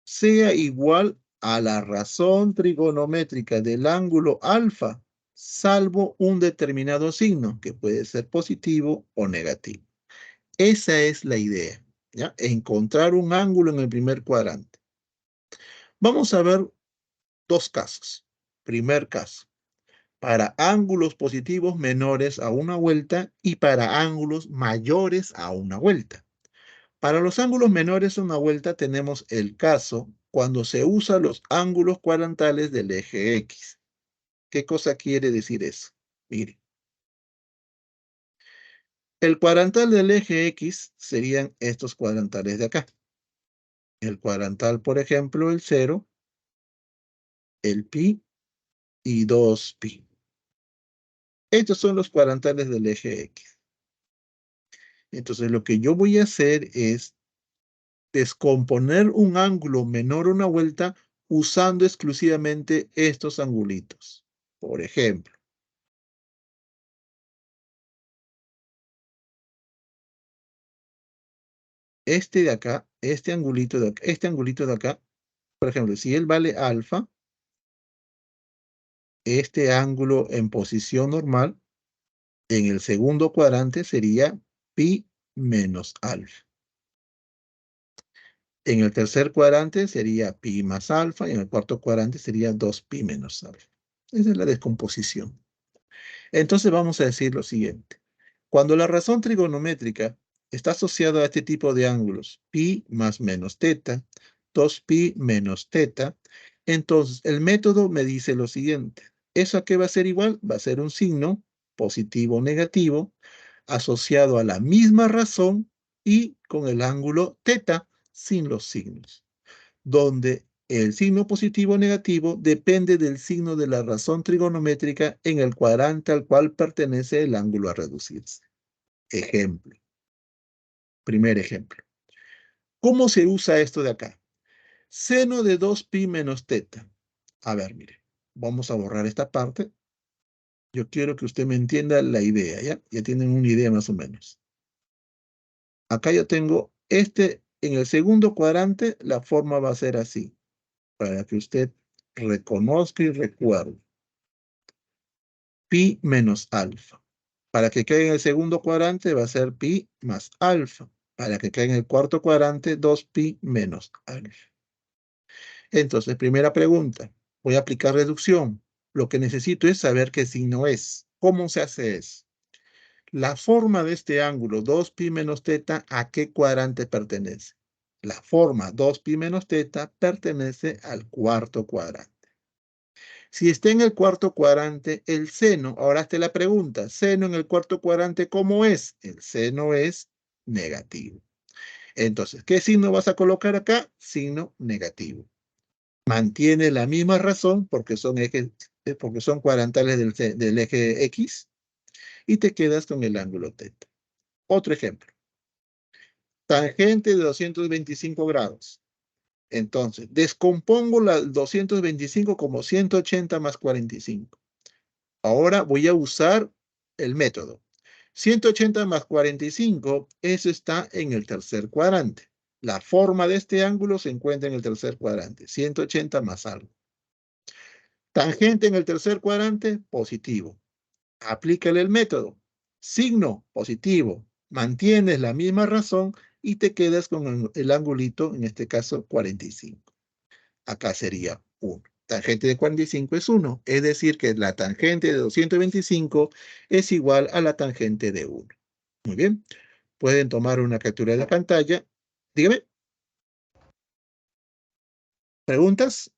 sea igual a la razón trigonométrica del ángulo alfa, salvo un determinado signo, que puede ser positivo o negativo. Esa es la idea, ¿ya? Encontrar un ángulo en el primer cuadrante. Vamos a ver dos casos. Primer caso, para ángulos positivos menores a una vuelta y para ángulos mayores a una vuelta. Para los ángulos menores a una vuelta tenemos el caso cuando se usan los ángulos cuadrantales del eje X. ¿Qué cosa quiere decir eso? Mire, el cuadrantal del eje X serían estos cuadrantales de acá. El cuadrantal, por ejemplo, el 0, el pi y 2pi. Estos son los cuadrantales del eje X. Entonces, lo que yo voy a hacer es descomponer un ángulo menor a una vuelta usando exclusivamente estos angulitos. Por ejemplo, este de acá, este angulito de acá, por ejemplo, si él vale alfa, este ángulo en posición normal, en el segundo cuadrante sería pi menos alfa. En el tercer cuadrante sería pi más alfa y en el cuarto cuadrante sería 2pi menos alfa. Esa es la descomposición. Entonces vamos a decir lo siguiente. Cuando la razón trigonométrica está asociada a este tipo de ángulos, pi más menos teta, 2pi menos teta, entonces el método me dice lo siguiente. ¿Eso a qué va a ser igual? Va a ser un signo positivo o negativo asociado a la misma razón y con el ángulo teta sin los signos, donde el signo positivo o negativo depende del signo de la razón trigonométrica en el cuadrante al cual pertenece el ángulo a reducirse. Ejemplo. Primer ejemplo. ¿Cómo se usa esto de acá? Seno de 2pi menos teta. A ver, mire. Vamos a borrar esta parte. Yo quiero que usted me entienda la idea, ¿ya? Ya tienen una idea más o menos. Acá yo tengo en el segundo cuadrante, la forma va a ser así, para que usted reconozca y recuerde. Pi menos alfa. Para que quede en el segundo cuadrante va a ser pi más alfa. Para que quede en el cuarto cuadrante, 2pi menos alfa. Entonces, primera pregunta. Voy a aplicar reducción. Lo que necesito es saber qué signo es. ¿Cómo se hace eso? La forma de este ángulo, 2pi menos teta, ¿a qué cuadrante pertenece? La forma 2pi menos teta pertenece al cuarto cuadrante. Si está en el cuarto cuadrante, el seno, ahora hazte la pregunta, seno en el cuarto cuadrante, ¿cómo es? El seno es negativo. Entonces, ¿qué signo vas a colocar acá? Signo negativo. Mantiene la misma razón porque son cuadrantales del eje X y te quedas con el ángulo teta. Otro ejemplo. Tangente de 225 grados. Entonces, descompongo la 225 como 180 más 45. Ahora voy a usar el método. 180 más 45, eso está en el tercer cuadrante. La forma de este ángulo se encuentra en el tercer cuadrante. 180 más algo. Tangente en el tercer cuadrante, positivo. Aplícale el método. Signo positivo. Mantienes la misma razón y te quedas con el angulito, en este caso 45. Acá sería 1. Tangente de 45 es 1. Es decir, que la tangente de 225 es igual a la tangente de 1. Muy bien. Pueden tomar una captura de la pantalla. Dígame. ¿Preguntas?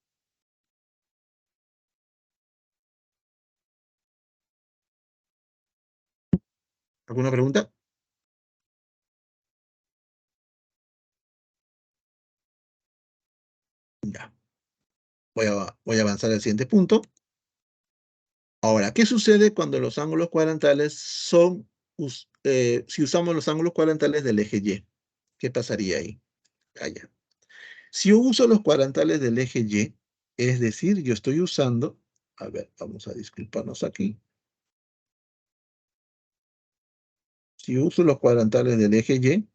¿Alguna pregunta? Ya. Voy a avanzar al siguiente punto. Ahora, ¿qué sucede cuando los ángulos cuadrantales si usamos los ángulos cuadrantales del eje Y? ¿Qué pasaría ahí? Allá. Si yo uso los cuadrantales del eje Y, es decir, yo estoy usando, a ver, vamos a disculparnos aquí. Si yo uso los cuadrantales del eje Y,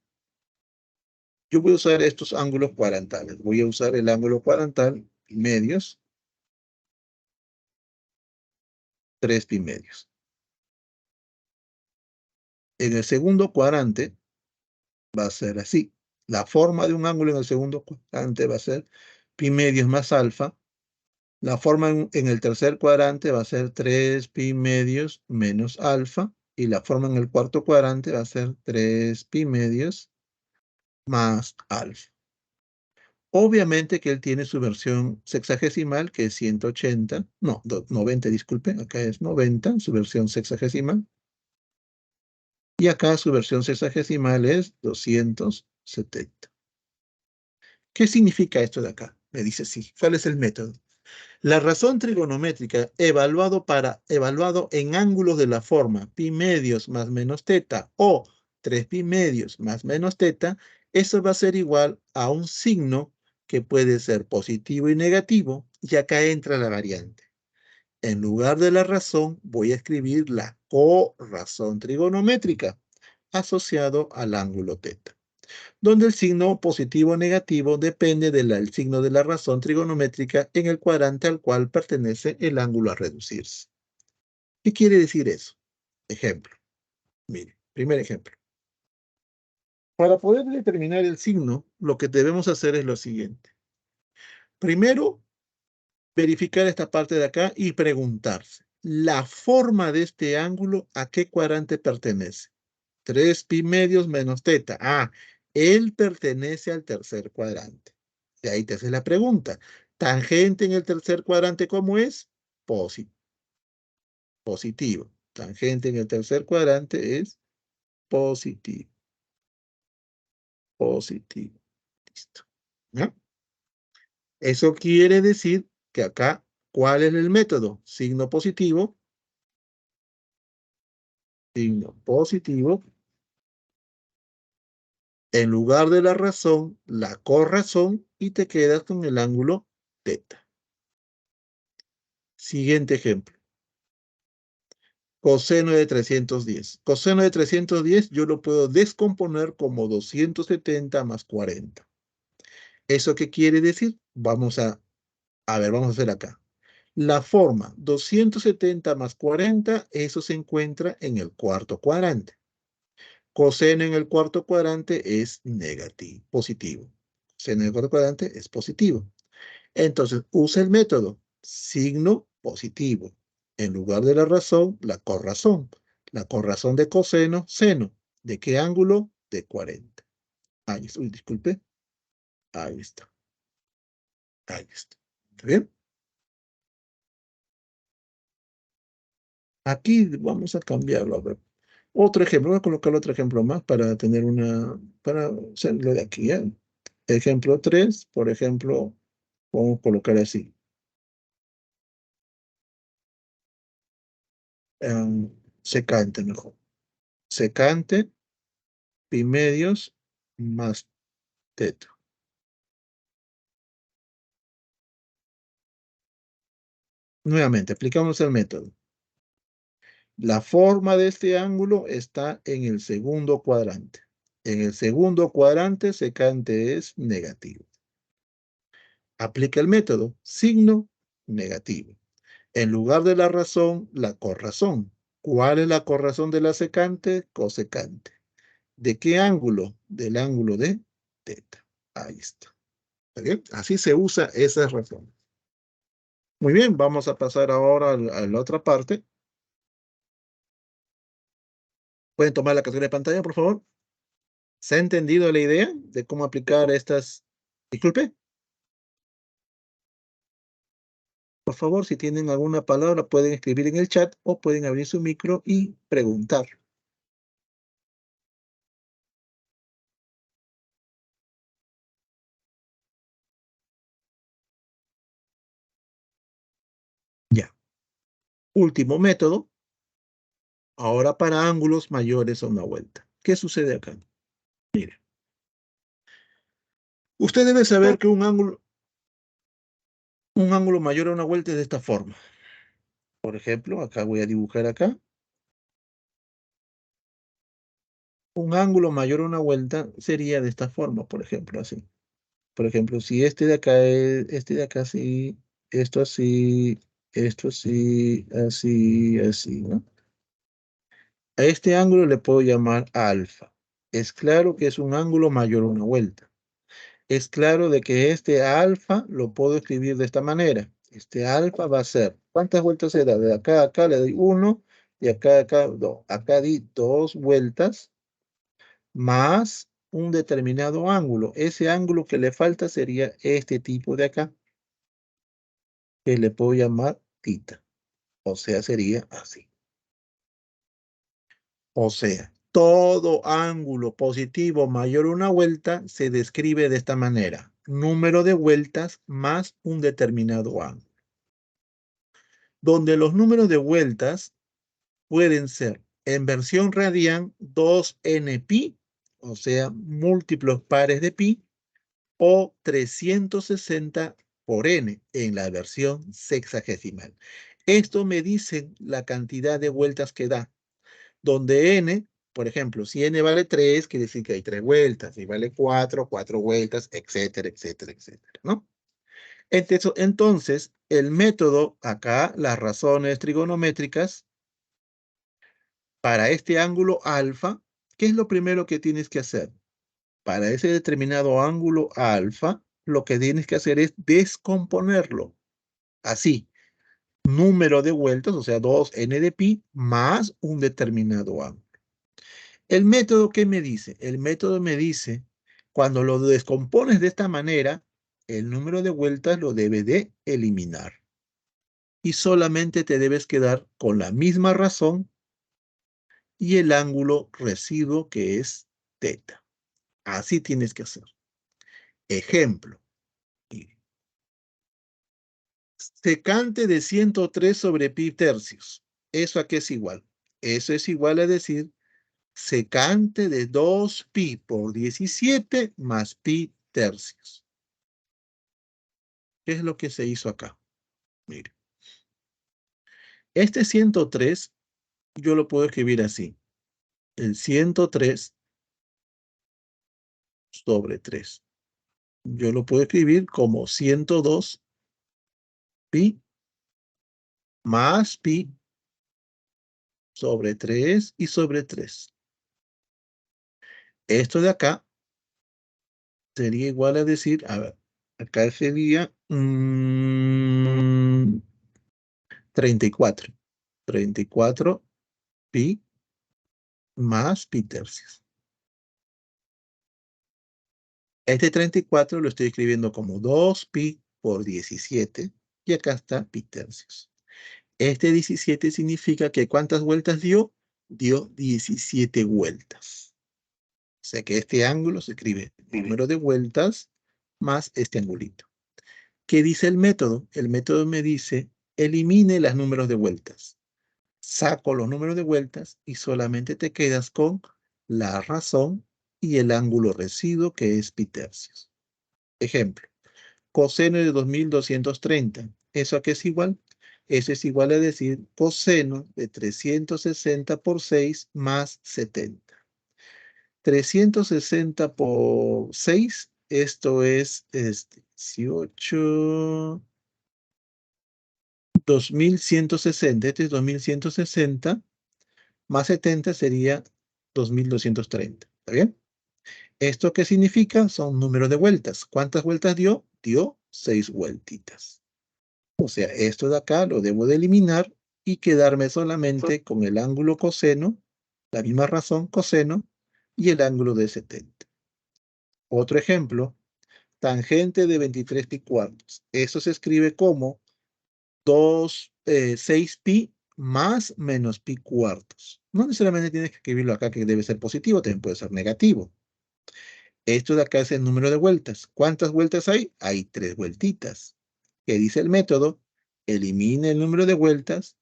yo voy a usar estos ángulos cuadrantales. Voy a usar el ángulo cuadrantal medios, 3pi medios. En el segundo cuadrante, va a ser así. La forma de un ángulo en el segundo cuadrante va a ser pi medios más alfa. La forma en el tercer cuadrante va a ser 3 pi medios menos alfa. Y la forma en el cuarto cuadrante va a ser 3 pi medios más alfa. Obviamente que él tiene su versión sexagesimal, que es 180. No, 90, disculpe. Acá es 90, su versión sexagesimal. Y acá su versión sexagesimal es 270. ¿Qué significa esto de acá? Me dice sí. ¿Cuál es el método? La razón trigonométrica evaluado en ángulos de la forma pi medios más menos teta o 3 pi medios más menos teta, eso va a ser igual a un signo que puede ser positivo y negativo, y acá entra la variante. En lugar de la razón, voy a escribir la corrazón trigonométrica asociado al ángulo teta, donde el signo positivo o negativo depende del signo de la razón trigonométrica en el cuadrante al cual pertenece el ángulo a reducirse. ¿Qué quiere decir eso? Ejemplo. Mire, primer ejemplo. Para poder determinar el signo, lo que debemos hacer es lo siguiente. Primero, verificar esta parte de acá y preguntarse, ¿la forma de este ángulo a qué cuadrante pertenece? 3 pi medios menos teta. Ah, él pertenece al tercer cuadrante. Y ahí te hace la pregunta. Tangente en el tercer cuadrante, ¿cómo es? Positivo. Tangente en el tercer cuadrante es positivo. Positivo. Listo. ¿No? Eso quiere decir que acá, ¿cuál es el método? Signo positivo. Signo positivo. En lugar de la razón, la corrazón, y te quedas con el ángulo teta. Siguiente ejemplo. Coseno de 310. Coseno de 310 yo lo puedo descomponer como 270 más 40. ¿Eso qué quiere decir? Vamos a hacer acá. La forma 270 más 40, eso se encuentra en el cuarto cuadrante. Coseno en el cuarto cuadrante es negativo, positivo. Coseno en el cuarto cuadrante es positivo. Entonces, usa el método signo positivo. En lugar de la razón, la corrazón. La corrazón de coseno, seno. ¿De qué ángulo? De 40. Ahí está. Uy, disculpe. Ahí está. Ahí está. ¿Está bien? Aquí vamos a cambiarlo. A ver. Otro ejemplo. Voy a colocar otro ejemplo más para tener para hacerlo de aquí. ¿Ya? Ejemplo 3, por ejemplo, vamos a colocar así. Secante mejor. Secante, pi medios, más teta. Nuevamente, aplicamos el método. La forma de este ángulo está en el segundo cuadrante. En el segundo cuadrante, secante es negativo. Aplica el método. Signo negativo. En lugar de la razón, la corrazón. ¿Cuál es la corrazón de la secante? Cosecante. ¿De qué ángulo? Del ángulo de teta. Ahí está. ¿Está bien? Así se usa esa razón. Muy bien, vamos a pasar ahora a la otra parte. ¿Pueden tomar la captura de pantalla, por favor? ¿Se ha entendido la idea de cómo aplicar estas? Disculpe, por favor, si tienen alguna palabra, pueden escribir en el chat o pueden abrir su micro y preguntar. Ya. Último método. Ahora para ángulos mayores a una vuelta. ¿Qué sucede acá? Mire. Usted debe saber que un ángulo mayor a una vuelta es de esta forma. Por ejemplo, acá voy a dibujar acá. Un ángulo mayor a una vuelta sería de esta forma, por ejemplo, así. Por ejemplo, si este de acá es, este de acá así, esto así, esto así, así, así, ¿no? A este ángulo le puedo llamar alfa. Es claro que es un ángulo mayor a una vuelta. Es claro de que este alfa lo puedo escribir de esta manera. Este alfa va a ser, ¿cuántas vueltas se da? De acá a acá le doy 1, de acá a acá 2. Acá di 2 vueltas más un determinado ángulo. Ese ángulo que le falta sería este tipo de acá, que le puedo llamar tita. O sea, sería así. O sea, todo ángulo positivo mayor a una vuelta se describe de esta manera. Número de vueltas más un determinado ángulo. Donde los números de vueltas pueden ser en versión radian 2nπ, o sea, múltiplos pares de pi, o 360 por n en la versión sexagesimal. Esto me dice la cantidad de vueltas que da, donde n, por ejemplo, si n vale 3, quiere decir que hay 3 vueltas, si vale 4, 4 vueltas, etcétera, etcétera, etcétera, ¿no? Entonces, el método, acá, las razones trigonométricas, para este ángulo alfa, ¿qué es lo primero que tienes que hacer? Para ese determinado ángulo alfa, lo que tienes que hacer es descomponerlo. Así, número de vueltas, o sea, 2n de pi, más un determinado ángulo. ¿El método qué me dice? El método me dice, cuando lo descompones de esta manera, el número de vueltas lo debe de eliminar. Y solamente te debes quedar con la misma razón y el ángulo residuo que es teta. Así tienes que hacer. Ejemplo. Secante de 103 sobre pi tercios. ¿Eso a qué es igual? Eso es igual a decir secante de 2pi por 17 más pi tercios. ¿Qué es lo que se hizo acá? Mire. Este 103 yo lo puedo escribir así. El 103 sobre 3. Yo lo puedo escribir como 102 pi más pi sobre 3 y sobre 3. Esto de acá sería igual a decir, a ver, acá sería 34. 34 pi más pi tercios. Este 34 lo estoy escribiendo como 2 pi por 17 y acá está pi tercios. Este 17 significa que ¿cuántas vueltas dio? Dio 17 vueltas. O sea que este ángulo se escribe número de vueltas más este angulito. ¿Qué dice el método? El método me dice, elimine los números de vueltas. Saco los números de vueltas y solamente te quedas con la razón y el ángulo residuo que es pi tercios. Ejemplo, coseno de 2230. ¿Eso a qué es igual? Eso es igual a decir coseno de 360 por 6 más 70. 360 por 6, esto es 18, 2160. Este es 2160, más 70 sería 2230. ¿Está bien? ¿Esto qué significa? Son números de vueltas. ¿Cuántas vueltas dio? Dio 6 vueltitas. O sea, esto de acá lo debo de eliminar y quedarme solamente con el ángulo coseno, la misma razón coseno, y el ángulo de 70. Otro ejemplo, tangente de 23 pi cuartos. Eso se escribe como 6 pi más menos pi cuartos. No necesariamente tienes que escribirlo acá que debe ser positivo, también puede ser negativo. Esto de acá es el número de vueltas. ¿Cuántas vueltas hay? Hay 3 vueltitas. ¿Qué dice el método? Elimina el número de vueltas,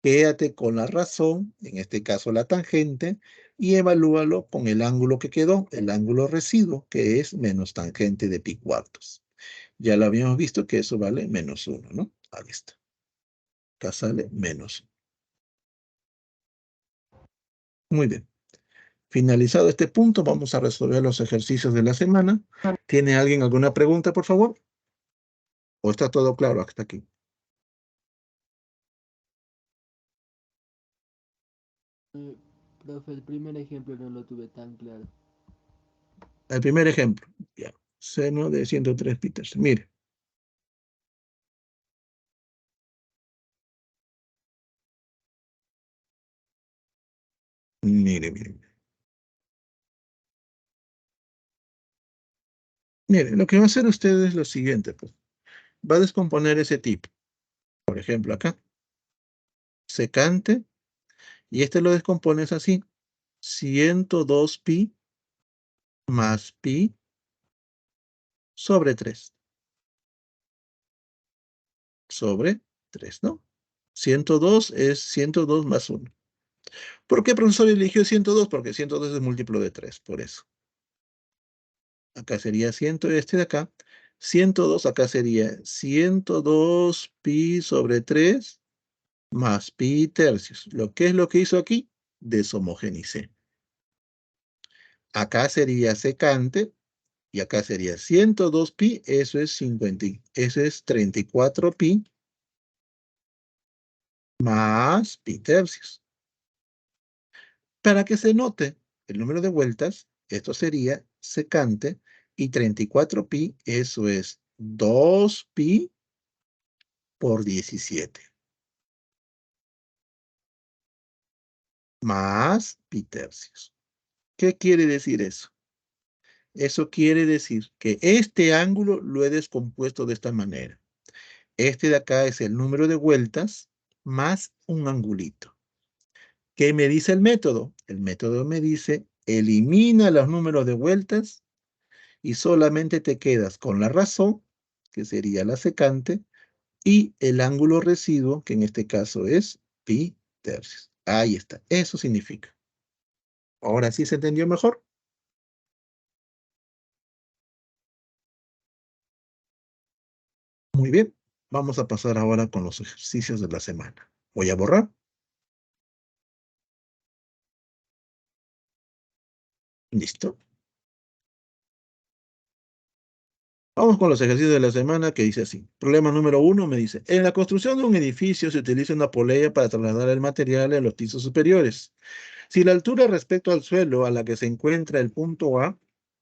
quédate con la razón, en este caso la tangente, y evalúalo con el ángulo que quedó, el ángulo residuo, que es menos tangente de pi cuartos. Ya lo habíamos visto que eso vale menos 1, ¿no? Ahí está. Acá sale menos 1. Muy bien. Finalizado este punto, vamos a resolver los ejercicios de la semana. ¿Tiene alguien alguna pregunta, por favor? ¿O está todo claro hasta aquí? Profe, el primer ejemplo no lo tuve tan claro. El primer ejemplo. Ya. Seno de 103 pi tercios. Mire. Mire, mire. Mire, lo que va a hacer usted es lo siguiente, pues. Va a descomponer ese tipo. Por ejemplo, acá. Secante. Y este lo descompones así. 102 pi más pi sobre 3. Sobre 3, ¿no? 102 es 102 más 1. ¿Por qué, profesor, eligió 102? Porque 102 es múltiplo de 3, por eso. Acá sería 100, este de acá. 102, acá sería 102 pi sobre 3 más pi tercios. ¿Lo que es lo que hizo aquí? Deshomogenicé. Acá sería secante y acá sería 102 pi, eso es 50, eso es 34 pi más pi tercios. Para que se note el número de vueltas, esto sería secante y 34 pi, eso es 2 pi por 17 más pi tercios. ¿Qué quiere decir eso? Eso quiere decir que este ángulo lo he descompuesto de esta manera. Este de acá es el número de vueltas más un angulito. ¿Qué me dice el método? El método me dice, elimina los números de vueltas y solamente te quedas con la razón, que sería la secante, y el ángulo residuo, que en este caso es pi tercios. Ahí está. Eso significa. Ahora sí se entendió mejor. Muy bien. Vamos a pasar ahora con los ejercicios de la semana. Voy a borrar. Listo. Vamos con los ejercicios de la semana que dice así. Problema número 1 me dice, en la construcción de un edificio se utiliza una polea para trasladar el material a los pisos superiores. Si la altura respecto al suelo a la que se encuentra el punto A,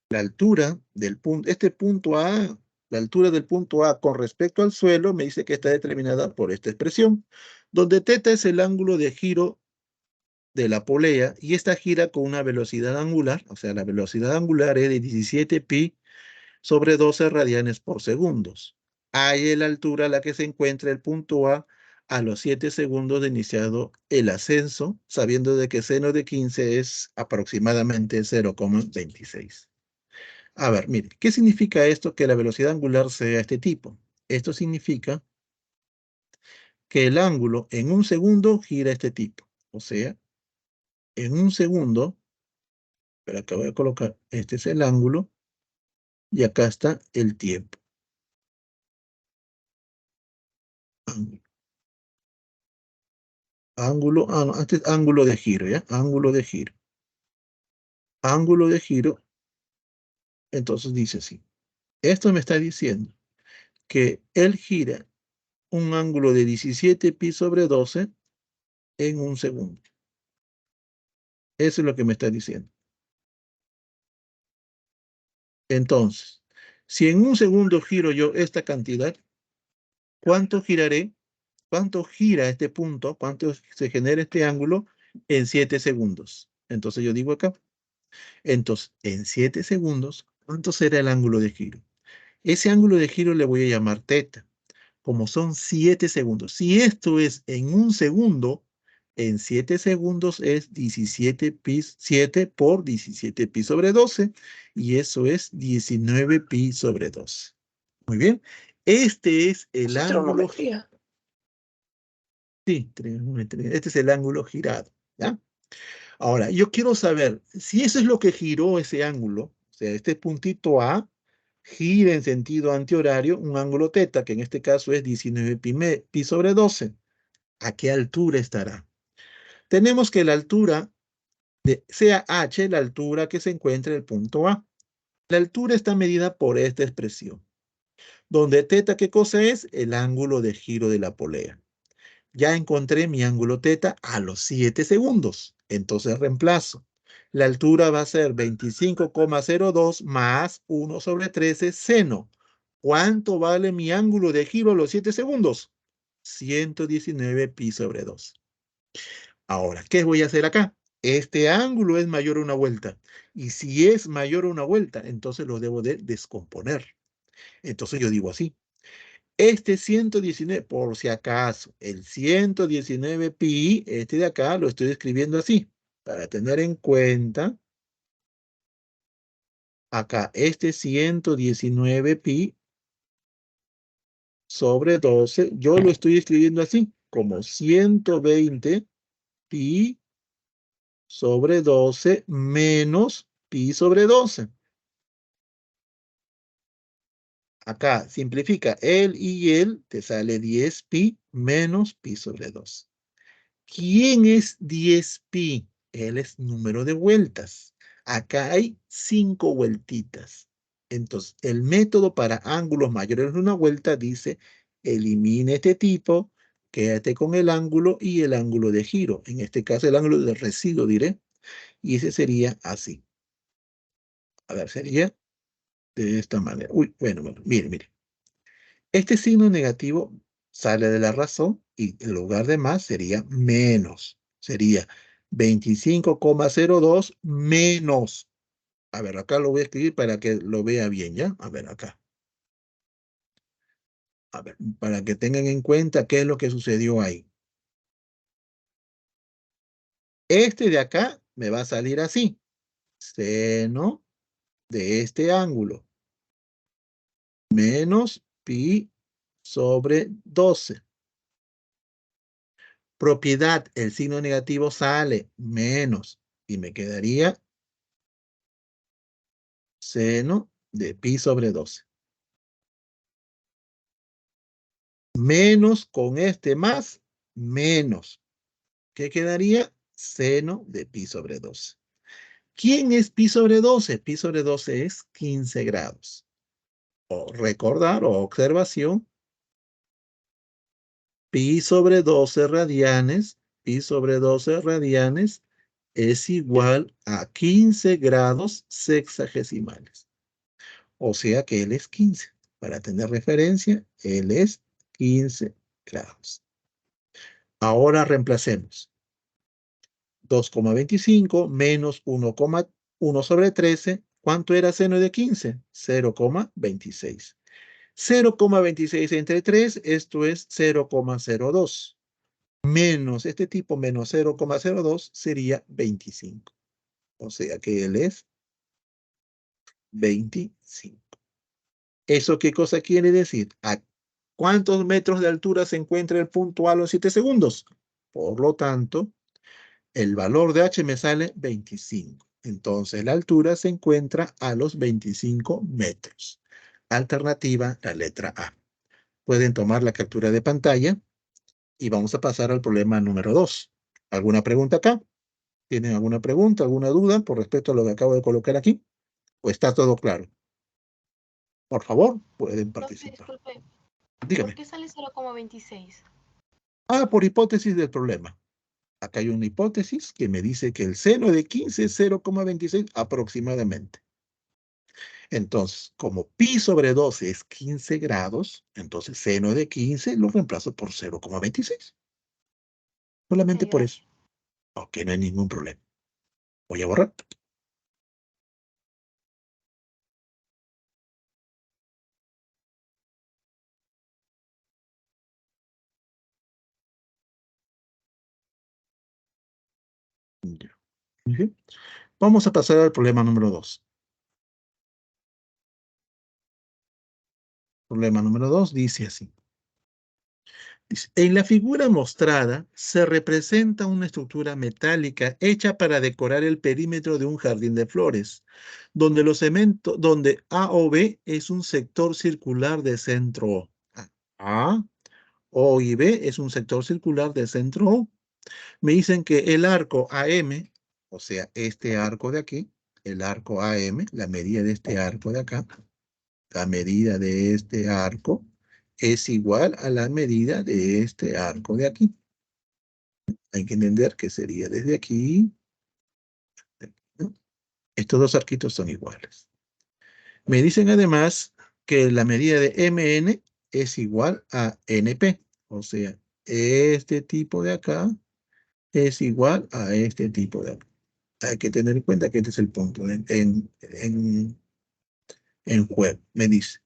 la altura del punto, este punto A, la altura del punto A con respecto al suelo, me dice que está determinada por esta expresión, donde θ es el ángulo de giro de la polea y esta gira con una velocidad angular, o sea, la velocidad angular es de 17 pi sobre 12 radianes por segundos. Hay en la altura a la que se encuentra el punto a los 7 segundos de iniciado el ascenso, sabiendo de que seno de 15 es aproximadamente 0,26. A ver, mire, ¿qué significa esto que la velocidad angular sea este tipo? Esto significa que el ángulo en un segundo gira este tipo. O sea, en un segundo, pero acá voy a colocar, este es el ángulo y acá está el tiempo. Ángulo, no, este es ángulo de giro, ¿ya? Ángulo de giro. Ángulo de giro, entonces dice así. Esto me está diciendo que él gira un ángulo de 17 pi sobre 12 en un segundo. Eso es lo que me está diciendo. Entonces, si en un segundo giro yo esta cantidad, ¿cuánto giraré? ¿Cuánto gira este punto? ¿Cuánto se genera este ángulo en 7 segundos? Entonces yo digo acá. Entonces, en 7 segundos, ¿cuánto será el ángulo de giro? Ese ángulo de giro le voy a llamar θ, como son 7 segundos. Si esto es en un segundo, en 7 segundos es 17 pi, 7 por 17 pi sobre 12, y eso es 19 pi sobre 12. Muy bien. Este es el ángulo. Sí, trigonometría. Este es el ángulo girado, ¿ya? Ahora, yo quiero saber si eso es lo que giró ese ángulo, o sea, este puntito A gira en sentido antihorario un ángulo θ, que en este caso es 19 pi sobre 12. ¿A qué altura estará? Tenemos que la altura sea h, la altura que se encuentra en el punto A. La altura está medida por esta expresión, donde θ, ¿qué cosa es? El ángulo de giro de la polea. Ya encontré mi ángulo θ a los 7 segundos. Entonces reemplazo. La altura va a ser 25,02 más 1 sobre 13 seno. ¿Cuánto vale mi ángulo de giro a los 7 segundos? 119 pi sobre 2. Ahora, ¿qué voy a hacer acá? Este ángulo es mayor a una vuelta. Y si es mayor a una vuelta, entonces lo debo de descomponer. Entonces yo digo así. Este 119, por si acaso, el 119 pi, este de acá lo estoy escribiendo así, para tener en cuenta, acá, este 119 pi sobre 12, yo lo estoy escribiendo así, como 120 pi sobre 12 menos pi sobre 12. Acá simplifica el y el, te sale 10 pi menos pi sobre 2. ¿Quién es 10 pi? Él es número de vueltas. Acá hay 5 vueltitas. Entonces, el método para ángulos mayores de una vuelta dice, elimina este tipo, quédate con el ángulo y el ángulo de giro. En este caso, el ángulo de residuo, diré. Y ese sería así. A ver, sería de esta manera. Uy, bueno, mire, mire. Este signo negativo sale de la razón y en lugar de más sería menos. Sería 25,02 menos. A ver, acá lo voy a escribir para que lo vea bien, ¿ya? A ver, acá. A ver, para que tengan en cuenta qué es lo que sucedió ahí. Este de acá me va a salir así. Seno de este ángulo menos pi sobre 12. Propiedad, el signo negativo sale menos y me quedaría seno de pi sobre 12. Menos con este más, menos. ¿Qué quedaría? Seno de pi sobre 12. ¿Quién es pi sobre 12? Pi sobre 12 es 15 grados. O recordar o observación, pi sobre 12 radianes, pi sobre 12 radianes es igual a 15 grados sexagesimales. O sea que él es 15. Para tener referencia, él es 15 grados. Ahora reemplacemos. 2,25 menos 1,1 sobre 13. ¿Cuánto era seno de 15? 0,26. 0,26 entre 3, esto es 0,02. Menos este tipo menos 0,02 sería 25. O sea que él es 25. ¿Eso qué cosa quiere decir? ¿A cuántos metros de altura se encuentra el punto A a los 7 segundos? Por lo tanto, el valor de H me sale 25. Entonces, la altura se encuentra a los 25 metros. Alternativa, la letra A. Pueden tomar la captura de pantalla y vamos a pasar al problema número 2. ¿Alguna pregunta acá? ¿Tienen alguna pregunta, alguna duda por respecto a lo que acabo de colocar aquí? ¿O está todo claro? Por favor, pueden Profe, participar. disculpe, ¿por Dígame. qué sale 0,26? Ah, por hipótesis del problema. Acá hay una hipótesis que me dice que el seno de 15 es 0,26 aproximadamente. Entonces, como pi sobre 12 es 15 grados, entonces seno de 15 lo reemplazo por 0,26. Ok, Solamente por eso. gracias. Ok, no hay ningún problema. Voy a borrar. Ya. Ujú. Vamos a pasar al problema número 2. Problema número 2 dice así. En la figura mostrada se representa una estructura metálica hecha para decorar el perímetro de un jardín de flores, donde A o B es un sector circular de centro O. A, O y B es un sector circular de centro O. Me dicen que el arco AM, o sea, este arco de aquí, el arco AM, la medida de este arco de acá, la medida de este arco es igual a la medida de este arco de aquí. Hay que entender que sería desde aquí Estos dos arquitos son iguales. Me dicen además que la medida de MN es igual a NP. O sea, este tipo de acá es igual a este tipo de acá. Hay que tener en cuenta que este es el punto en juego. Me dice,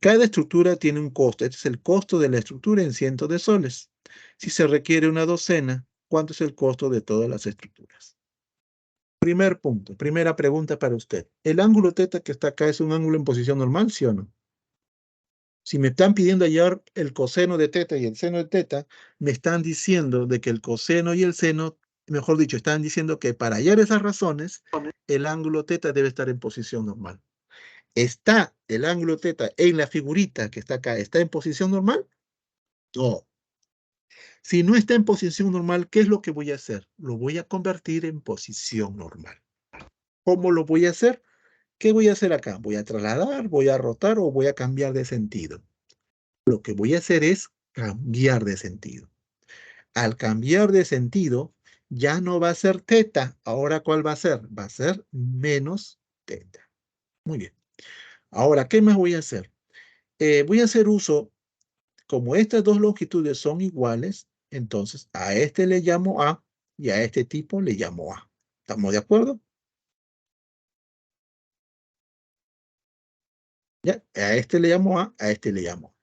cada estructura tiene un costo. Este es el costo de la estructura en cientos de soles. Si se requiere una docena, ¿cuánto es el costo de todas las estructuras? Primer punto, primera pregunta para usted. ¿El ángulo teta que está acá es un ángulo en posición normal, sí o no? Si me están pidiendo hallar el coseno de teta y el seno de teta, me están diciendo de que el coseno y el seno, mejor dicho, están diciendo que para hallar esas razones, el ángulo teta debe estar en posición normal. ¿Está el ángulo teta en la figurita que está acá, está en posición normal? No. Si no está en posición normal, ¿qué es lo que voy a hacer? Lo voy a convertir en posición normal. ¿Cómo lo voy a hacer? ¿Qué voy a hacer acá? ¿Voy a trasladar, voy a rotar o voy a cambiar de sentido? Lo que voy a hacer es cambiar de sentido. Al cambiar de sentido, ya no va a ser teta. Ahora, ¿cuál va a ser? Va a ser menos teta. Muy bien. Ahora, ¿qué más voy a hacer? Voy a hacer uso, como estas dos longitudes son iguales, entonces a este le llamo A y a este tipo le llamo A. ¿Estamos de acuerdo? Ya, a este le llamo a este le llamo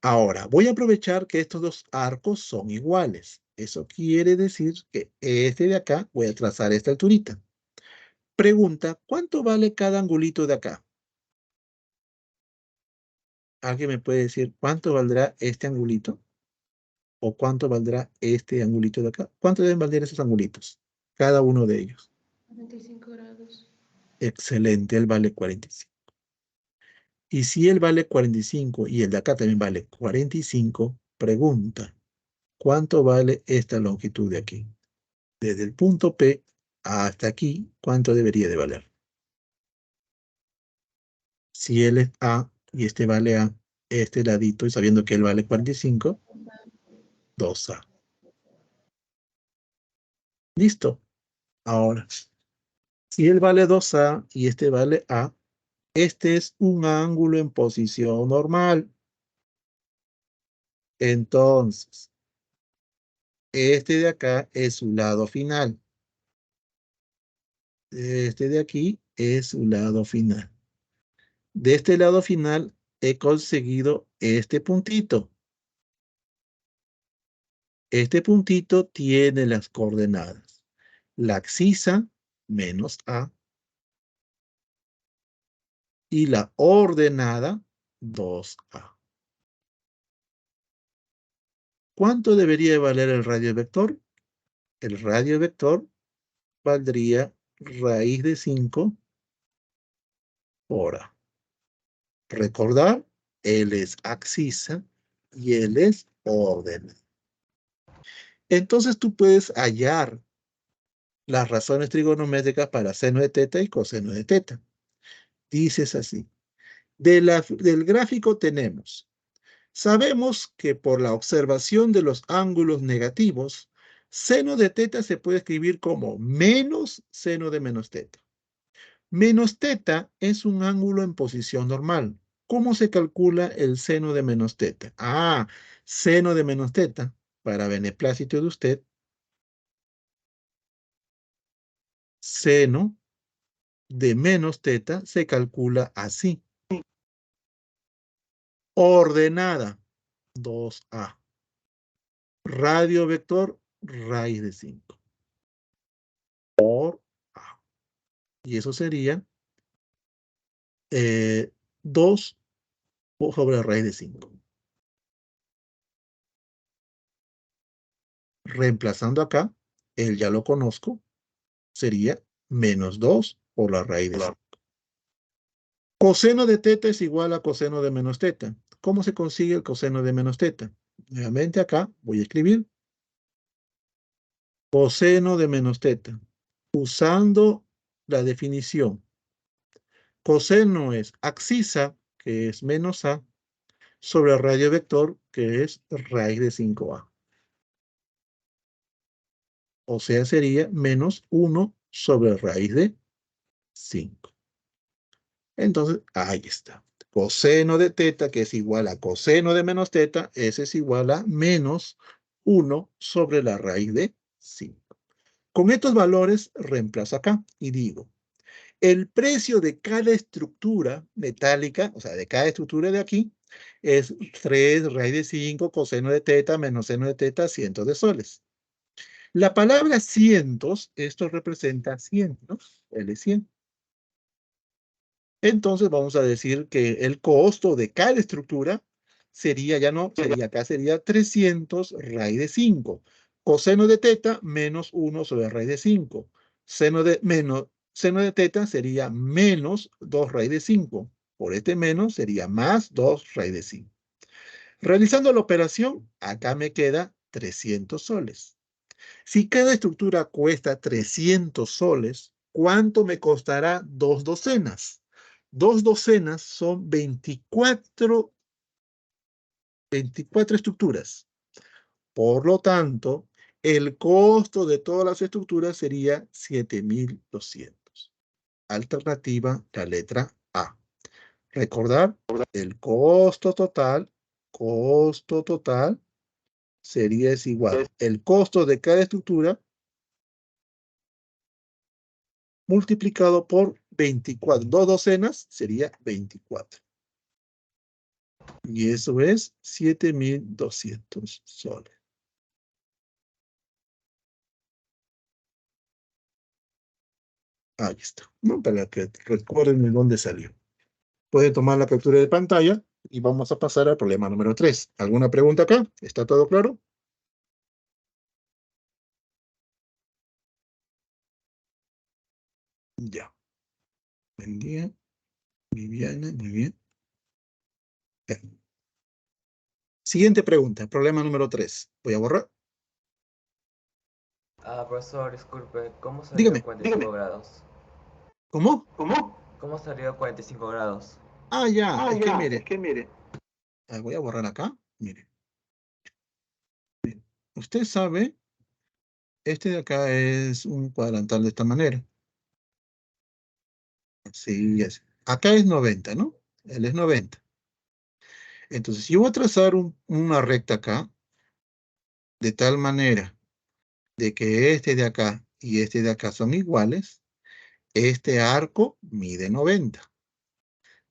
A. Ahora, voy a aprovechar que estos dos arcos son iguales. Eso quiere decir que este de acá, voy a trazar esta alturita. Pregunta, ¿cuánto vale cada angulito de acá? ¿Alguien me puede decir cuánto valdrá este angulito? ¿O cuánto valdrá este angulito de acá? ¿Cuánto deben valer esos angulitos? Cada uno de ellos. 45 grados. Excelente, él vale 45. Y si él vale 45 y el de acá también vale 45, pregunta, ¿cuánto vale esta longitud de aquí? Desde el punto P hasta aquí, ¿cuánto debería de valer? Si él es A y este vale A, este ladito, y sabiendo que él vale 45, 2A. Listo. Ahora, si él vale 2A y este vale A, este es un ángulo en posición normal. Entonces, este de acá es su lado final. Este de aquí es su lado final. De este lado final he conseguido este puntito. Este puntito tiene las coordenadas. La abscisa, menos A, y la ordenada, 2A. ¿Cuánto debería de valer el radio vector? El radio vector valdría raíz de 5 por A. Recordar, él es abscisa y él es ordenada. Entonces tú puedes hallar las razones trigonométricas para seno de teta y coseno de teta. Dices así. Del gráfico tenemos, sabemos que por la observación de los ángulos negativos, seno de teta se puede escribir como menos seno de menos teta. Menos teta es un ángulo en posición normal. ¿Cómo se calcula el seno de menos teta? Ah, seno de menos teta, para beneplácito de usted, seno de menos teta se calcula así. Ordenada, 2A. Radio vector, raíz de 5. Por A. Y eso sería 2 sobre raíz de 5. Reemplazando acá, el ya lo conozco, sería menos 2 por la raíz de 5. Coseno de teta es igual a coseno de menos teta. ¿Cómo se consigue el coseno de menos teta? Nuevamente acá voy a escribir coseno de menos teta, usando la definición. Coseno es abscisa, que es menos A, sobre radio vector, que es raíz de 5A. O sea, sería menos 1 sobre raíz de 5. Entonces, ahí está. Coseno de teta, que es igual a coseno de menos teta, ese es igual a menos 1 sobre la raíz de 5. Con estos valores reemplazo acá y digo, el precio de cada estructura metálica, o sea, de cada estructura de aquí, es 3 raíz de 5 coseno de teta menos seno de teta, cientos de soles. La palabra cientos, esto representa 100, ¿no? L100. Entonces vamos a decir que el costo de cada estructura sería, ya no, sería acá sería 300 raíz de 5. Coseno de teta menos 1 sobre raíz de 5. Seno de teta sería menos 2 raíz de 5. Por este menos sería más 2 raíz de 5. Realizando la operación, acá me queda 300 soles. Si cada estructura cuesta 300 soles, ¿cuánto me costará 2 docenas? 2 docenas son 24 estructuras. Por lo tanto, el costo de todas las estructuras sería 7.200. Alternativa, la letra A. Recordar, el costo total sería igual. El costo de cada estructura multiplicado por 24. 2 docenas sería 24. Y eso es 7.200 soles. Ahí está, ¿no? Para que recuerden de dónde salió. Puede tomar la captura de pantalla y vamos a pasar al problema número 3. ¿Alguna pregunta acá? ¿Está todo claro? Ya. Buen día, Viviana, muy bien. Bien. Siguiente pregunta, problema número 3. Voy a borrar. Profesor, disculpe, ¿cómo salió Dígame, 45 grados? ¿cómo? ¿Cómo salió 45 grados? Ah, ya, es que mire, Mire. voy a borrar acá. Mire, usted sabe, este de acá es un cuadrantal de esta manera. Sí, es. Acá es 90, ¿no? Él es 90. Entonces, yo voy a trazar una recta acá, de tal manera de que este de acá y este de acá son iguales. Este arco mide 90.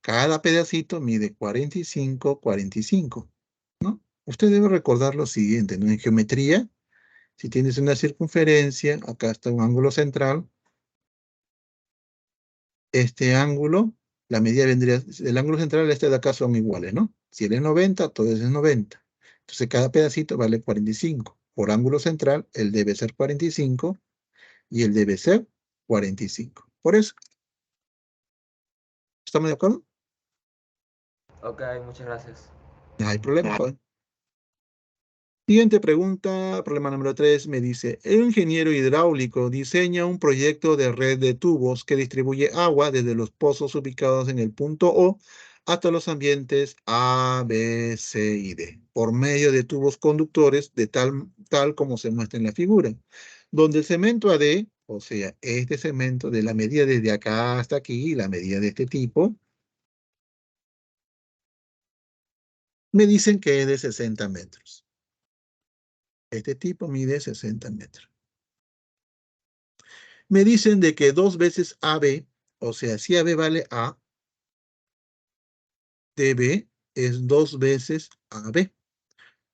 Cada pedacito mide 45, 45, ¿no? Usted debe recordar lo siguiente, ¿no? En geometría, si tienes una circunferencia, acá está un ángulo central, este ángulo, la medida vendría, el ángulo central, este de acá son iguales, ¿no? Si él es 90, todo eso es 90. Entonces cada pedacito vale 45. Por ángulo central, él debe ser 45 y él debe ser 45. Por eso, ¿estamos de acuerdo? Ok, muchas gracias. No hay problema, joven. Siguiente pregunta, problema número 3, me dice, el ingeniero hidráulico diseña un proyecto de red de tubos que distribuye agua desde los pozos ubicados en el punto O hasta los ambientes A, B, C y D, por medio de tubos conductores de tal como se muestra en la figura, donde el cemento AD, o sea, este cemento de la medida desde acá hasta aquí, la medida de este tipo, me dicen que es de 60 metros. Este tipo mide 60 metros. Me dicen de que 2 veces AB, o sea, si AB vale A, DB es 2 veces AB.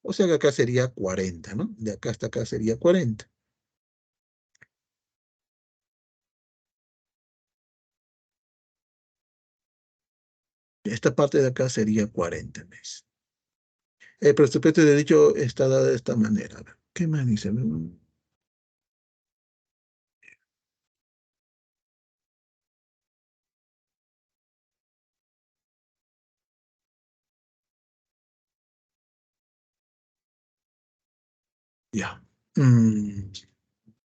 O sea que acá sería 40, ¿no? De acá hasta acá sería 40. Esta parte de acá sería 40 meses. El presupuesto de dicho está dado de esta manera. A ver, ¿qué más dice? Ya. Mm,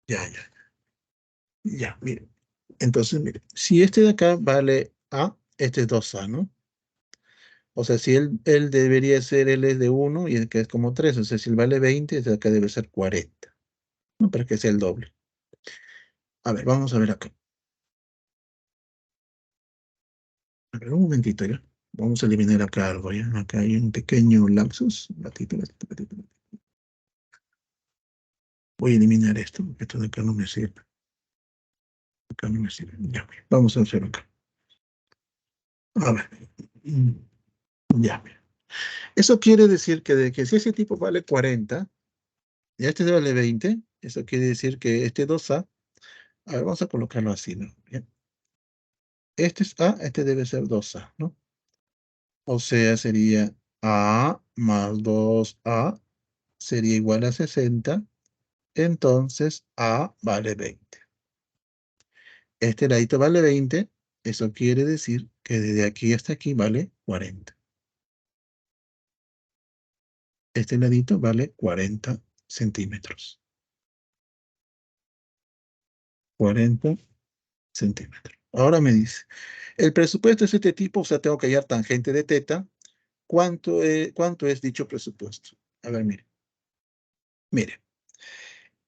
ya, ya. Ya, mire. Entonces, mire, si este de acá vale A, este es 2A, ¿no? O sea, si él debería ser, él es de 1 y el que es como 3. O sea, si él vale 20, este de acá debe ser 40. ¿No? Para que sea el doble. A ver, vamos a ver acá. A ver, un momentito, ¿ya? Vamos a eliminar acá algo, ¿ya? Acá hay un pequeño lapsus. Gatito. Voy a eliminar esto, porque esto de acá no me sirve. Acá no me sirve. Ya, vamos a hacer acá. A ver. Ya. Eso quiere decir que si ese tipo vale 40, y este vale 20, eso quiere decir que este 2A, a ver, vamos a colocarlo así, ¿no? Bien. Este es A, este debe ser 2A, ¿no? O sea, sería A más 2A sería igual a 60, entonces A vale 20. Este ladito vale 20, eso quiere decir que desde aquí hasta aquí vale 40. Este ladito vale 40 centímetros. 40 centímetros. Ahora me dice, el presupuesto es este tipo, o sea, tengo que hallar tangente de teta. ¿Cuánto es dicho presupuesto? A ver, mire.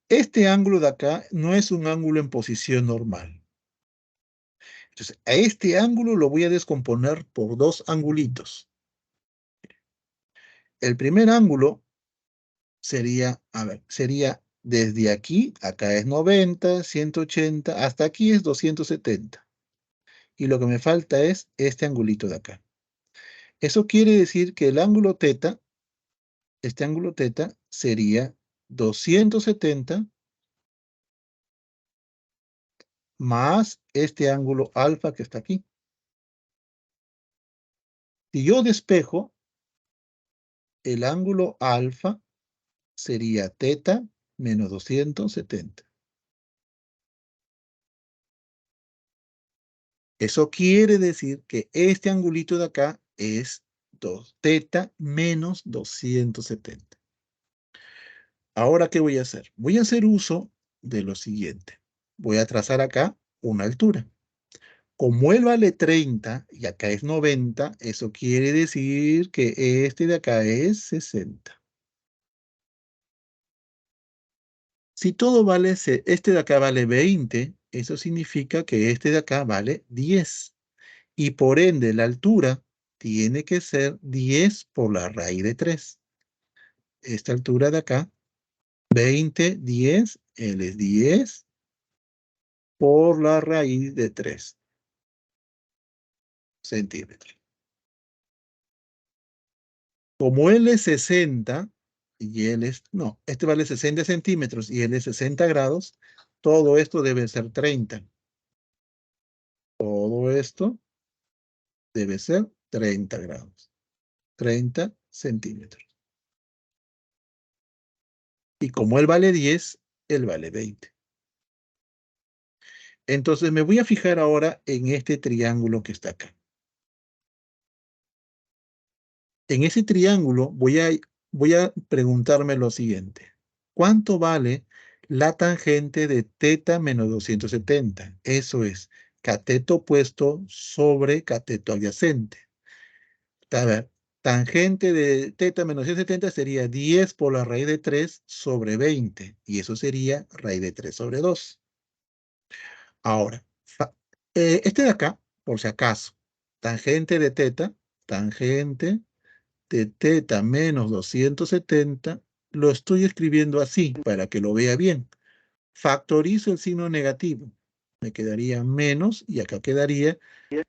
Este ángulo de acá no es un ángulo en posición normal. Entonces, a este ángulo lo voy a descomponer por dos angulitos. El primer ángulo sería, a ver, sería desde aquí, acá es 90, 180, hasta aquí es 270. Y lo que me falta es este angulito de acá. Eso quiere decir que el ángulo teta, este ángulo teta sería 270 más este ángulo alfa que está aquí. Si yo despejo, el ángulo alfa sería teta menos 270. Eso quiere decir que este angulito de acá es 2 teta menos 270. Ahora, ¿qué voy a hacer? Voy a hacer uso de lo siguiente. Voy a trazar acá una altura. Como él vale 30 y acá es 90, eso quiere decir que este de acá es 60. Si todo vale, este de acá vale 20, eso significa que este de acá vale 10. Y por ende la altura tiene que ser 10 por la raíz de 3. Esta altura de acá, 20, 10, él es 10 por la raíz de 3 centímetros. Como él es 60 y él es, no, este vale 60 centímetros y él es 60 grados, todo esto debe ser 30. Todo esto debe ser 30 grados, 30 centímetros. Y como él vale 10, él vale 20. Entonces me voy a fijar ahora en este triángulo que está acá. En ese triángulo voy a preguntarme lo siguiente. ¿Cuánto vale la tangente de teta menos 270? Eso es cateto opuesto sobre cateto adyacente. A ver, tangente de teta menos 270 sería 10 por la raíz de 3 sobre 20. Y eso sería raíz de 3 sobre 2. Ahora, este de acá, por si acaso, tangente de teta menos 270, lo estoy escribiendo así para que lo vea bien. Factorizo el signo negativo. Me quedaría menos y acá quedaría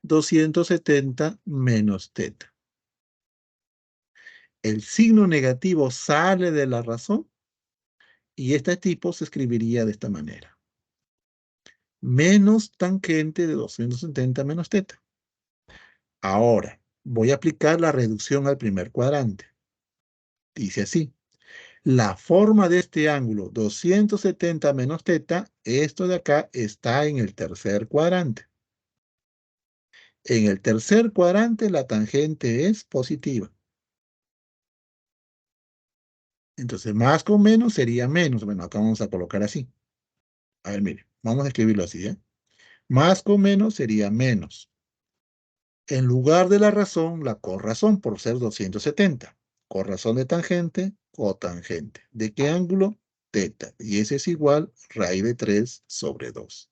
270 menos teta. El signo negativo sale de la razón y este tipo se escribiría de esta manera. Menos tangente de 270 menos teta. Ahora, voy a aplicar la reducción al primer cuadrante. Dice así. La forma de este ángulo 270 menos teta, esto de acá está en el tercer cuadrante. En el tercer cuadrante la tangente es positiva. Entonces, más con menos sería menos. Bueno, acá vamos a colocar así. A ver, mire, vamos a escribirlo así, ¿eh? Más con menos sería menos. En lugar de la razón, la corrazón por ser 270. Corrazón de tangente, cotangente. ¿De qué ángulo? Teta. Y ese es igual raíz de 3 sobre 2.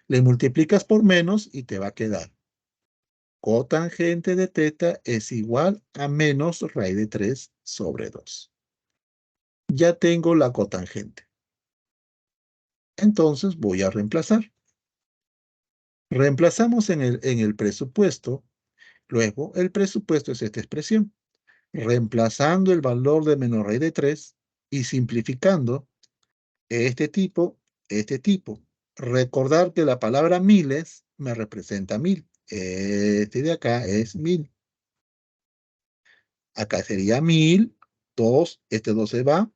Le multiplicas por menos y te va a quedar cotangente de teta es igual a menos raíz de 3 sobre 2. Ya tengo la cotangente. Entonces voy a reemplazar. Reemplazamos en el presupuesto. Luego, el presupuesto es esta expresión. Reemplazando el valor de menos raíz de 3 y simplificando este tipo. Recordar que la palabra miles me representa 1000. Este de acá es 1000. Acá sería 1000, 2, este 2 se va.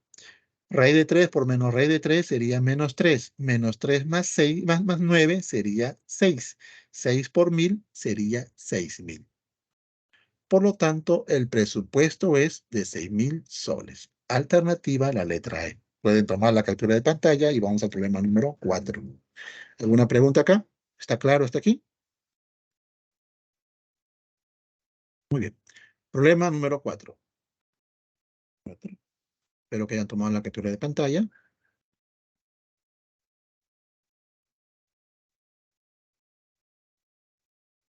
Raíz de 3 por menos raíz de 3 sería menos 3. Menos 3 más 6, más 9 sería 6. 6 por 1000 sería 6000. Por lo tanto, el presupuesto es de 6000 soles. Alternativa, la letra E. Pueden tomar la captura de pantalla y vamos al problema número 4. ¿Alguna pregunta acá? ¿Está claro hasta aquí? Muy bien. Problema número 4. Espero que hayan tomado la captura de pantalla.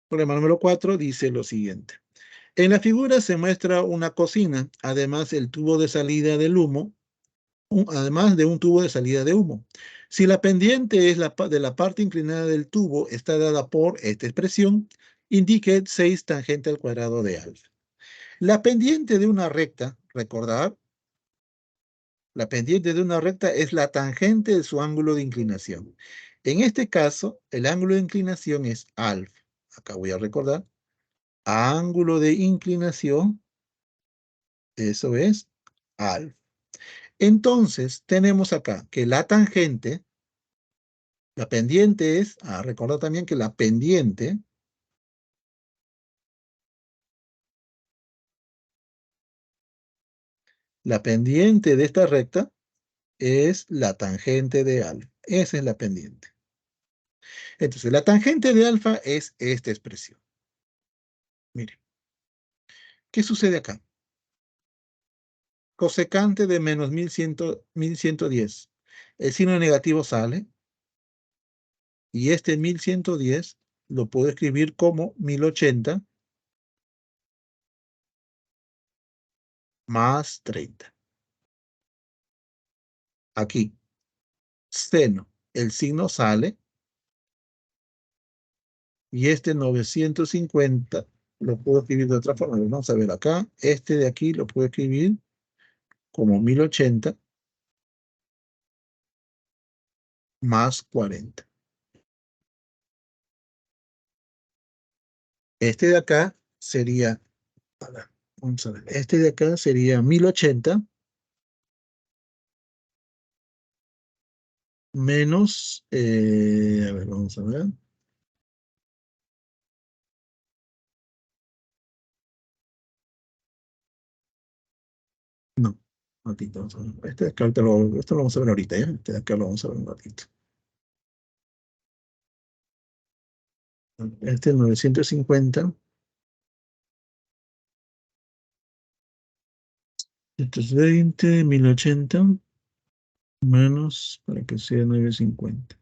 Problema número 4 dice lo siguiente. En la figura se muestra una cocina, además el tubo de salida del humo, además de un tubo de salida de humo. Si la pendiente es de la parte inclinada del tubo está dada por esta expresión, indique 6 tangente al cuadrado de alfa. La pendiente de una recta, recordar, la pendiente de una recta es la tangente de su ángulo de inclinación. En este caso, el ángulo de inclinación es alfa. Acá voy a recordar. Ángulo de inclinación, eso es alfa. Entonces, tenemos acá que la tangente, la pendiente es, recordar también que la pendiente de esta recta es la tangente de alfa. Esa es la pendiente. Entonces, la tangente de alfa es esta expresión. Mire, ¿qué sucede acá? Cosecante de menos 1110. El signo negativo sale y este 1110 lo puedo escribir como 1080 más 30. Aquí, seno, el signo sale y este 950 lo puedo escribir de otra forma. Vamos a ver acá. Este de aquí lo puedo escribir como 1080 más 40. Este de acá sería, vamos a ver, este de acá sería 1080 menos, a ver, vamos a ver. No, ratito, vamos a ver. Este de acá, esto lo vamos a ver ahorita, ¿ya? Este de acá lo vamos a ver un ratito. Este es 950. Esto es 20, 1080 menos, para que sea 950.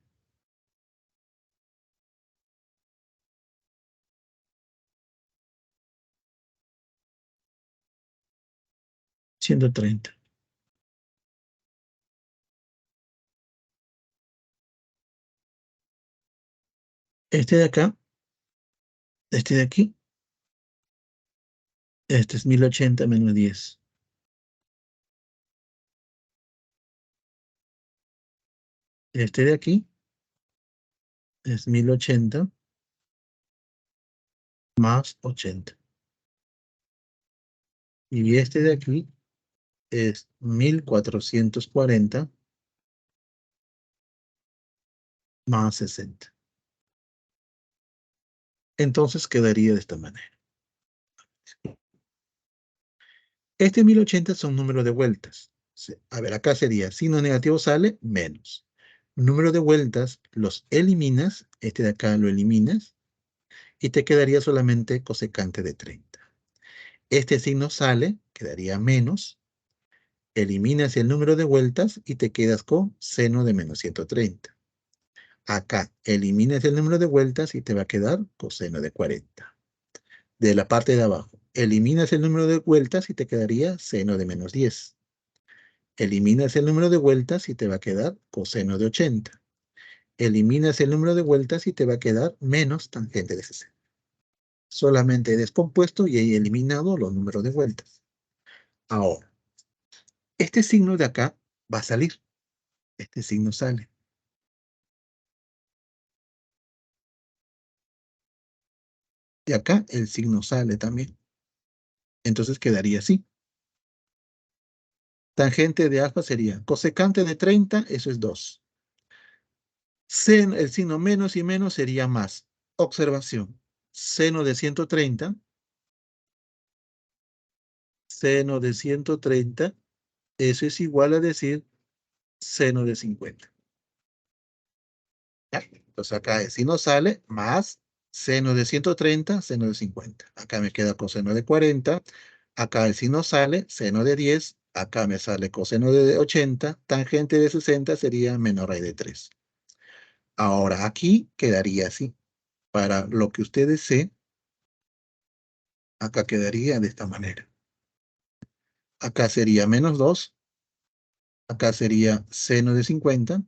130. Este de acá, este de aquí, este es 1080 menos 10. Este de aquí es 1080 más 80. Y este de aquí es 1440 más 60. Entonces quedaría de esta manera. Este 1080 son números de vueltas. A ver, acá sería, signo negativo sale, menos. Número de vueltas, los eliminas, este de acá lo eliminas, y te quedaría solamente cosecante de 30. Este signo sale, quedaría menos, eliminas el número de vueltas y te quedas con seno de menos 130. Acá eliminas el número de vueltas y te va a quedar coseno de 40. de la parte de abajo. Eliminas el número de vueltas y te quedaría seno de menos 10. Eliminas el número de vueltas y te va a quedar coseno de 80. Eliminas el número de vueltas y te va a quedar menos tangente de 60. Solamente he descompuesto y he eliminado los números de vueltas. Ahora, este signo de acá va a salir. Este signo sale. Y acá el signo sale también. Entonces quedaría así. Tangente de alfa sería cosecante de 30, eso es 2. El signo menos y menos sería más. Observación. Seno de 130. Seno de 130. Eso es igual a decir seno de 50. ¿Ya? Entonces acá el signo sale más seno de 130, seno de 50. Acá me queda coseno de 40. Acá el signo sale seno de 10. Acá me sale coseno de 80. Tangente de 60 sería menor raíz de 3. Ahora aquí quedaría así. Para lo que usted desee, acá quedaría de esta manera. Acá sería menos 2. Acá sería seno de 50.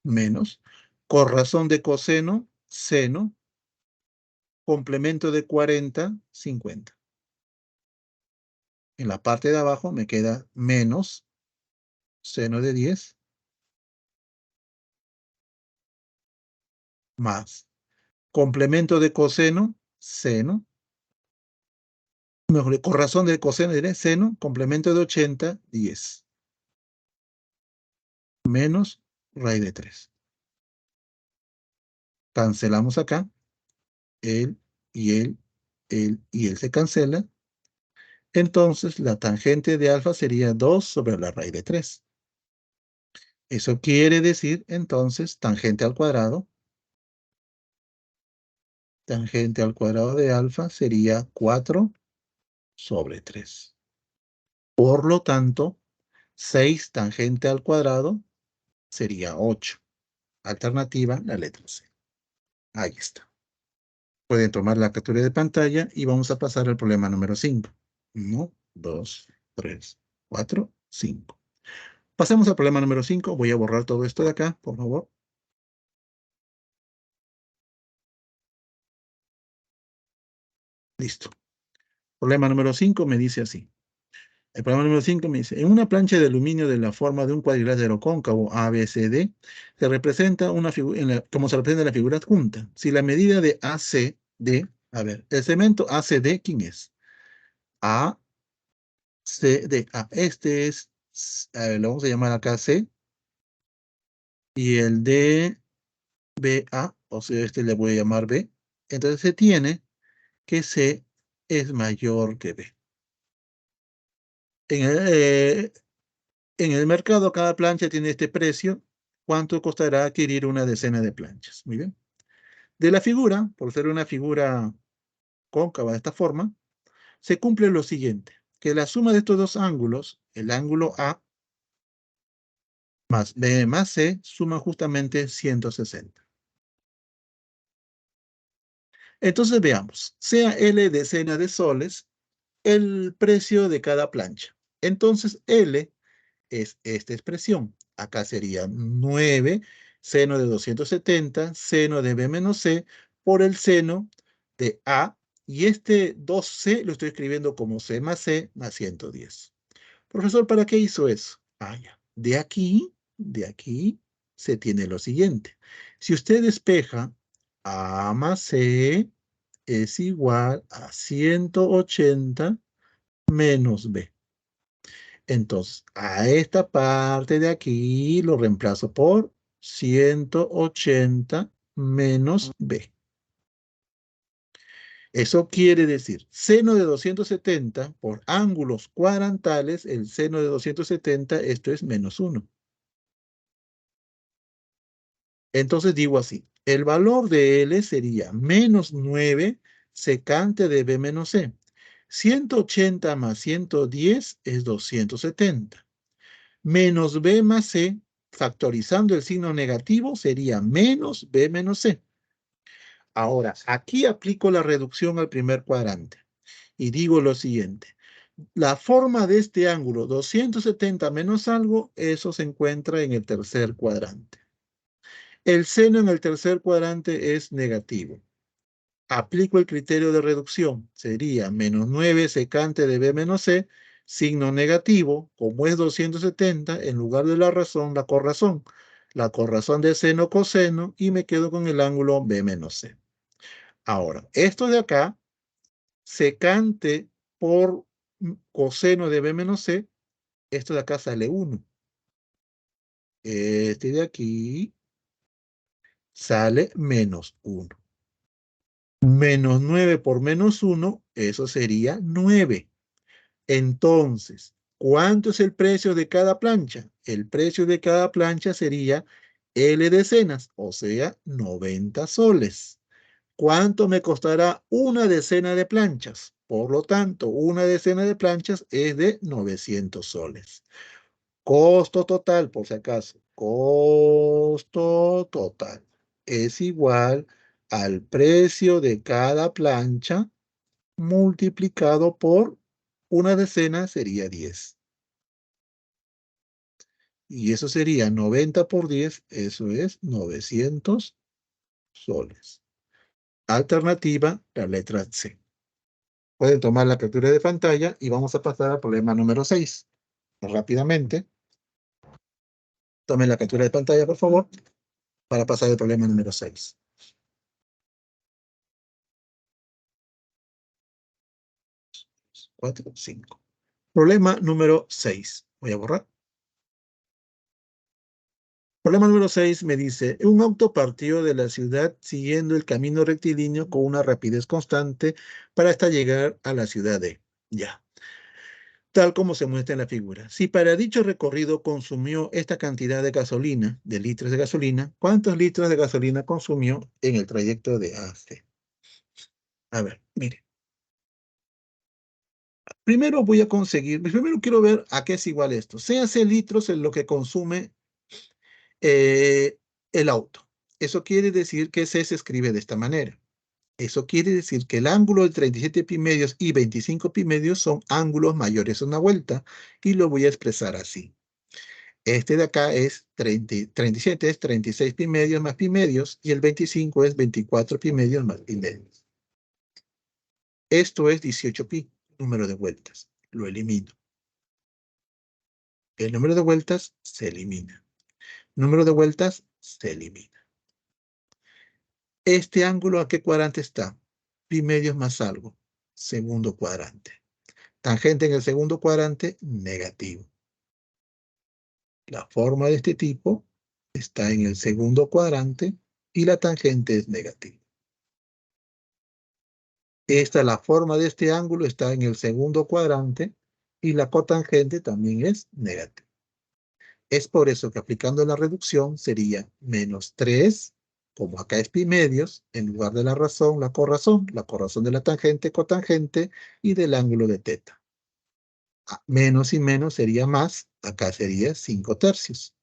Menos. Con razón de coseno, seno. Complemento de 40, 50. En la parte de abajo me queda menos seno de 10 más complemento de coseno, seno. Mejor, con razón de coseno diré seno, complemento de 80, 10. Menos raíz de 3. Cancelamos acá. El y el se cancela. Entonces la tangente de alfa sería 2 sobre la raíz de 3. Eso quiere decir, entonces, tangente al cuadrado de alfa sería 4 sobre 3. Por lo tanto, 6 tangente al cuadrado sería 8. Alternativa, la letra C. Ahí está. Pueden tomar la captura de pantalla y vamos a pasar al problema número 5. 1, 2, 3, 4, 5. Pasemos al problema número 5. Voy a borrar todo esto de acá, por favor. Listo. Problema número 5 me dice así. El problema número 5 me dice, en una plancha de aluminio de la forma de un cuadrilátero cóncavo ABCD, se representa una figura, como se representa en la figura adjunta. Si la medida de ACD, a ver, el segmento ACD, ¿quién es? ACD. Este es, a ver, lo vamos a llamar acá C. Y el DBA, o sea, este le voy a llamar B. Entonces se tiene que C es mayor que B. En el mercado, cada plancha tiene este precio. ¿Cuánto costará adquirir una decena de planchas? Muy bien. De la figura, por ser una figura cóncava de esta forma, se cumple lo siguiente, que la suma de estos dos ángulos, el ángulo A más B más C, suma justamente 160. Entonces veamos, sea L decena de soles, el precio de cada plancha. Entonces L es esta expresión. Acá sería 9 seno de 270, seno de B menos C, por el seno de A, y este 2C lo estoy escribiendo como C más 110. Profesor, ¿para qué hizo eso? Ah, ya. De aquí, se tiene lo siguiente. Si usted despeja A más C es igual a 180 menos B. Entonces, a esta parte de aquí lo reemplazo por 180 menos B. Eso quiere decir, seno de 270 por ángulos cuadrantales, el seno de 270, esto es menos 1. Entonces digo así, el valor de L sería menos 9 secante de B menos C. 180 más 110 es 270. Menos B más C factorizando el signo negativo, sería menos B menos C. Ahora, aquí aplico la reducción al primer cuadrante y digo lo siguiente. La forma de este ángulo, 270 menos algo, eso se encuentra en el tercer cuadrante. El seno en el tercer cuadrante es negativo. Aplico el criterio de reducción. Sería menos 9 secante de B menos C, signo negativo. Como es 270, en lugar de la razón, la corrazón. La corrazón de seno coseno y me quedo con el ángulo B menos C. Ahora, esto de acá, secante por coseno de B menos C, esto de acá sale 1. Este de aquí sale menos 1. Menos 9 por menos 1, eso sería 9. Entonces, ¿cuánto es el precio de cada plancha? El precio de cada plancha sería L decenas, o sea, 90 soles. ¿Cuánto me costará una decena de planchas? Por lo tanto, una decena de planchas es de 900 soles. Costo total, por si acaso. Costo total es igual al precio de cada plancha multiplicado por una decena sería 10. Y eso sería 90 por 10, eso es 900 soles. Alternativa, la letra C. Pueden tomar la captura de pantalla y vamos a pasar al problema número 6. Rápidamente, tomen la captura de pantalla, por favor, para pasar al problema número 6. 4, 5. Problema número 6. Voy a borrar. Problema número 6 me dice, un auto partió de la ciudad siguiendo el camino rectilíneo con una rapidez constante para hasta llegar a la ciudad D. Ya. Tal como se muestra en la figura. Si para dicho recorrido consumió esta cantidad de gasolina, de litros de gasolina, ¿cuántos litros de gasolina consumió en el trayecto de A a C? A ver, mire. Primero voy a conseguir, primero quiero ver a qué es igual esto. C hace litros en lo que consume el auto. Eso quiere decir que C se escribe de esta manera. Eso quiere decir que el ángulo de 37 pi medios y 25 pi medios son ángulos mayores a una vuelta y lo voy a expresar así. Este de acá es 37 es 36 pi medios más pi medios y el 25 es 24 pi medios más pi medios. Esto es 18 pi, número de vueltas. Lo elimino. El número de vueltas se elimina. Número de vueltas se elimina. Este ángulo, ¿a qué cuadrante está? Pi medios más algo. Segundo cuadrante. Tangente en el segundo cuadrante, negativo. La forma de este tipo está en el segundo cuadrante y la tangente es negativa. La forma de este ángulo está en el segundo cuadrante y la cotangente también es negativa. Es por eso que aplicando la reducción sería menos 3, como acá es pi medios, en lugar de la razón, la corrazón de la tangente, cotangente y del ángulo de teta. Menos y menos sería más, acá sería 5 tercios.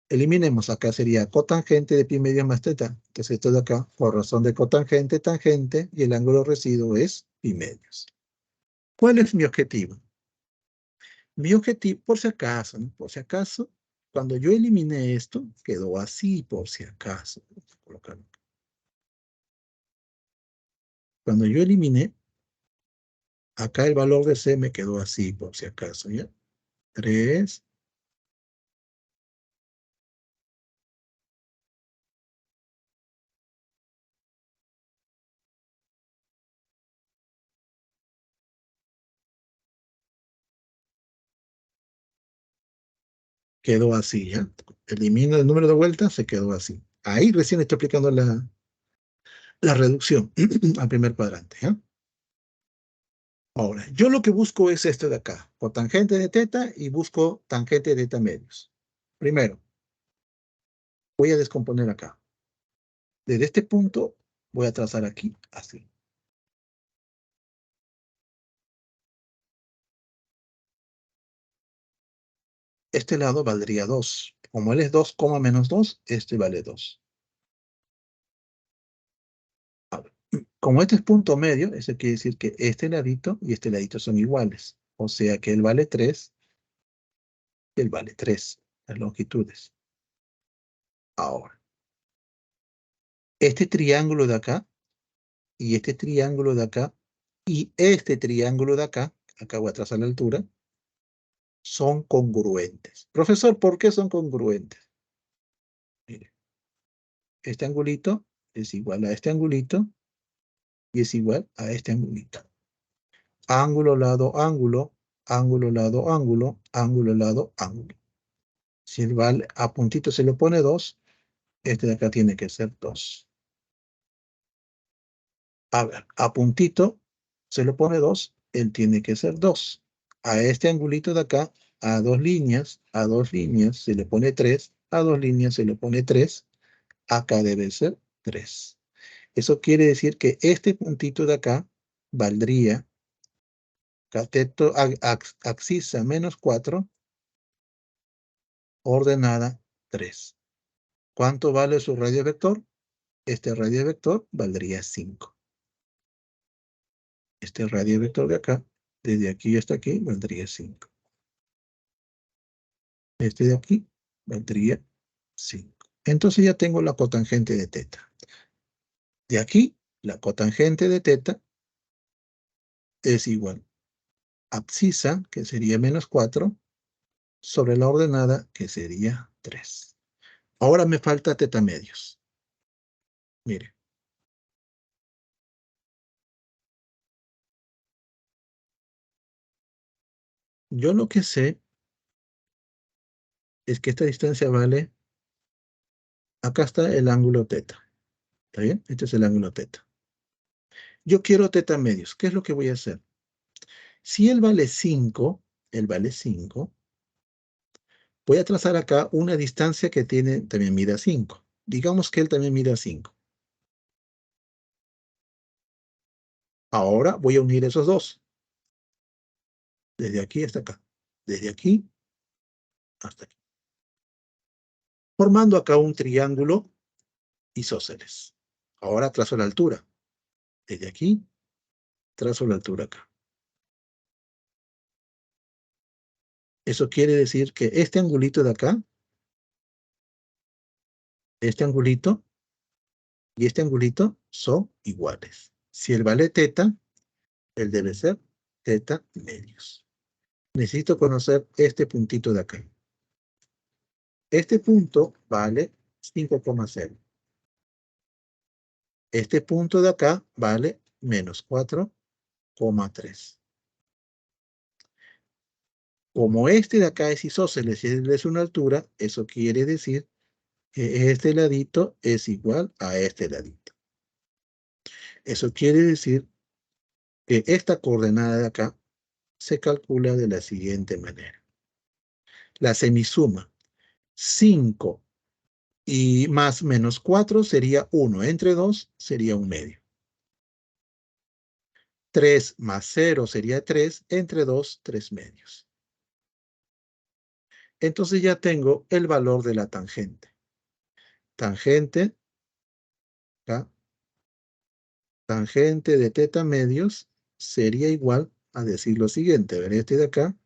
Eliminemos, acá sería cotangente de pi medios más teta. Entonces esto de acá, por razón de cotangente, tangente, y el ángulo residuo es pi medios. ¿Cuál es mi objetivo? Mi objetivo, por si acaso, ¿no? Por si acaso, cuando yo eliminé esto, quedó así, por si acaso. Vamos a colocarlo. Cuando yo eliminé, acá el valor de C me quedó así, por si acaso, ¿ya? 3. Quedó así, ¿ya? Elimino el número de vueltas, se quedó así. Ahí recién estoy aplicando la reducción al primer cuadrante, ¿ya? Ahora, yo lo que busco es esto de acá, cotangente de teta y busco tangente de teta medios. Primero, voy a descomponer acá. Desde este punto voy a trazar aquí, así. Este lado valdría 2. como él es 2, menos 2, este vale 2. Como este es punto medio, eso quiere decir que este ladito y este ladito son iguales. O sea que él vale 3 y él vale 3, las longitudes. Ahora, este triángulo de acá y este triángulo de acá y este triángulo de acá voy a trazar la altura, son congruentes. Profesor, ¿por qué son congruentes? Mire, este angulito es igual a este angulito y es igual a este angulito. Ángulo, lado, ángulo, ángulo, lado, ángulo, ángulo, lado, ángulo. Si el vale a puntito se le pone 2, este de acá tiene que ser 2. A ver, a puntito se le pone 2, él tiene que ser 2. A este angulito de acá, a dos líneas se le pone 3, a dos líneas se le pone 3, acá debe ser 3. Eso quiere decir que este puntito de acá valdría cateto axisa menos 4, ordenada 3. ¿Cuánto vale su radio vector? Este radio vector valdría 5. Este radio vector de acá, desde aquí hasta aquí, valdría 5. Este de aquí valdría 5. Entonces ya tengo la cotangente de teta. De aquí, la cotangente de teta es igual a abscisa, que sería menos 4, sobre la ordenada, que sería 3. Ahora me falta teta medios. Mire. Yo lo que sé es que esta distancia vale, acá está el ángulo teta. ¿Está bien? Este es el ángulo teta. Yo quiero teta medios. ¿Qué es lo que voy a hacer? Si él vale 5, voy a trazar acá una distancia que también mida 5. Digamos que él también mida 5. Ahora voy a unir esos dos. Desde aquí hasta acá. Desde aquí hasta aquí. Formando acá un triángulo isósceles. Ahora trazo la altura. Desde aquí trazo la altura acá. Eso quiere decir que este angulito de acá, este angulito y este angulito son iguales. Si él vale teta, él debe ser teta medios. Necesito conocer este puntito de acá. Este punto vale 5,0. Este punto de acá vale menos 4,3. Como este de acá es isósceles y es una altura, eso quiere decir que este ladito es igual a este ladito. Eso quiere decir que esta coordenada de acá se calcula de la siguiente manera. La semisuma 5 y más menos 4 sería 1. Entre 2 sería 1 medio. 3 más 0 sería 3. Entre 2, 3 medios. Entonces ya tengo el valor de la tangente. Tangente, ¿ya? Tangente de teta medios sería igual a decir lo siguiente. A ver, este de acá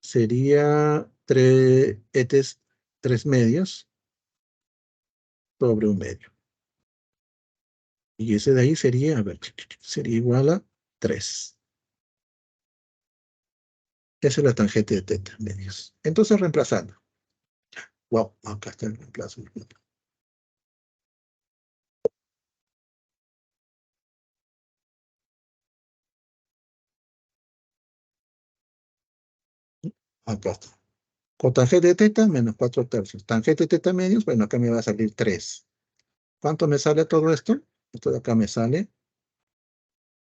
sería 3, este es 3 medios sobre 1 medio. Y ese de ahí sería, a ver, sería igual a 3. Esa es la tangente de teta medios. Entonces reemplazando. Wow, acá está el reemplazo. Acá está. Cotangente de teta menos 4 tercios. Tangente de teta medios, bueno, acá me va a salir 3. ¿Cuánto me sale todo esto? Esto de acá me sale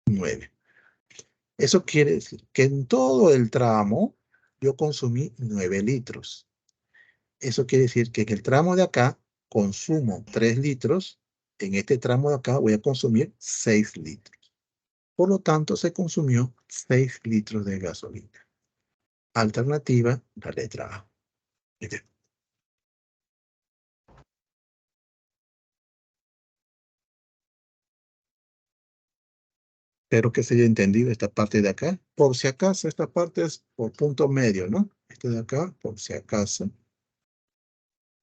9. Eso quiere decir que en todo el tramo yo consumí 9 litros. Eso quiere decir que en el tramo de acá consumo 3 litros. En este tramo de acá voy a consumir 6 litros. Por lo tanto, se consumió 6 litros de gasolina. Alternativa, la letra A. Espero que se haya entendido esta parte de acá. Por si acaso, esta parte es por punto medio, ¿no? Este de acá, por si acaso.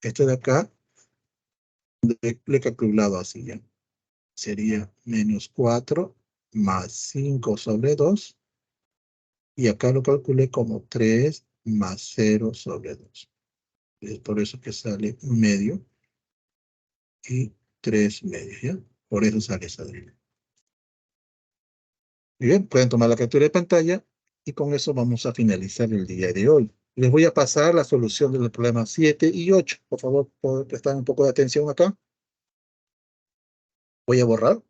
Este de acá, le he calculado así, ¿ya? Sería menos 4 más 5 sobre 2. Y acá lo calculé como 3 más 0 sobre 2. Es por eso que sale medio y 3 medios, ¿ya? Por eso sale esa regla. Bien, pueden tomar la captura de pantalla y con eso vamos a finalizar el día de hoy. Les voy a pasar la solución de los problemas 7 y 8. Por favor, ¿pueden prestar un poco de atención acá? Voy a borrar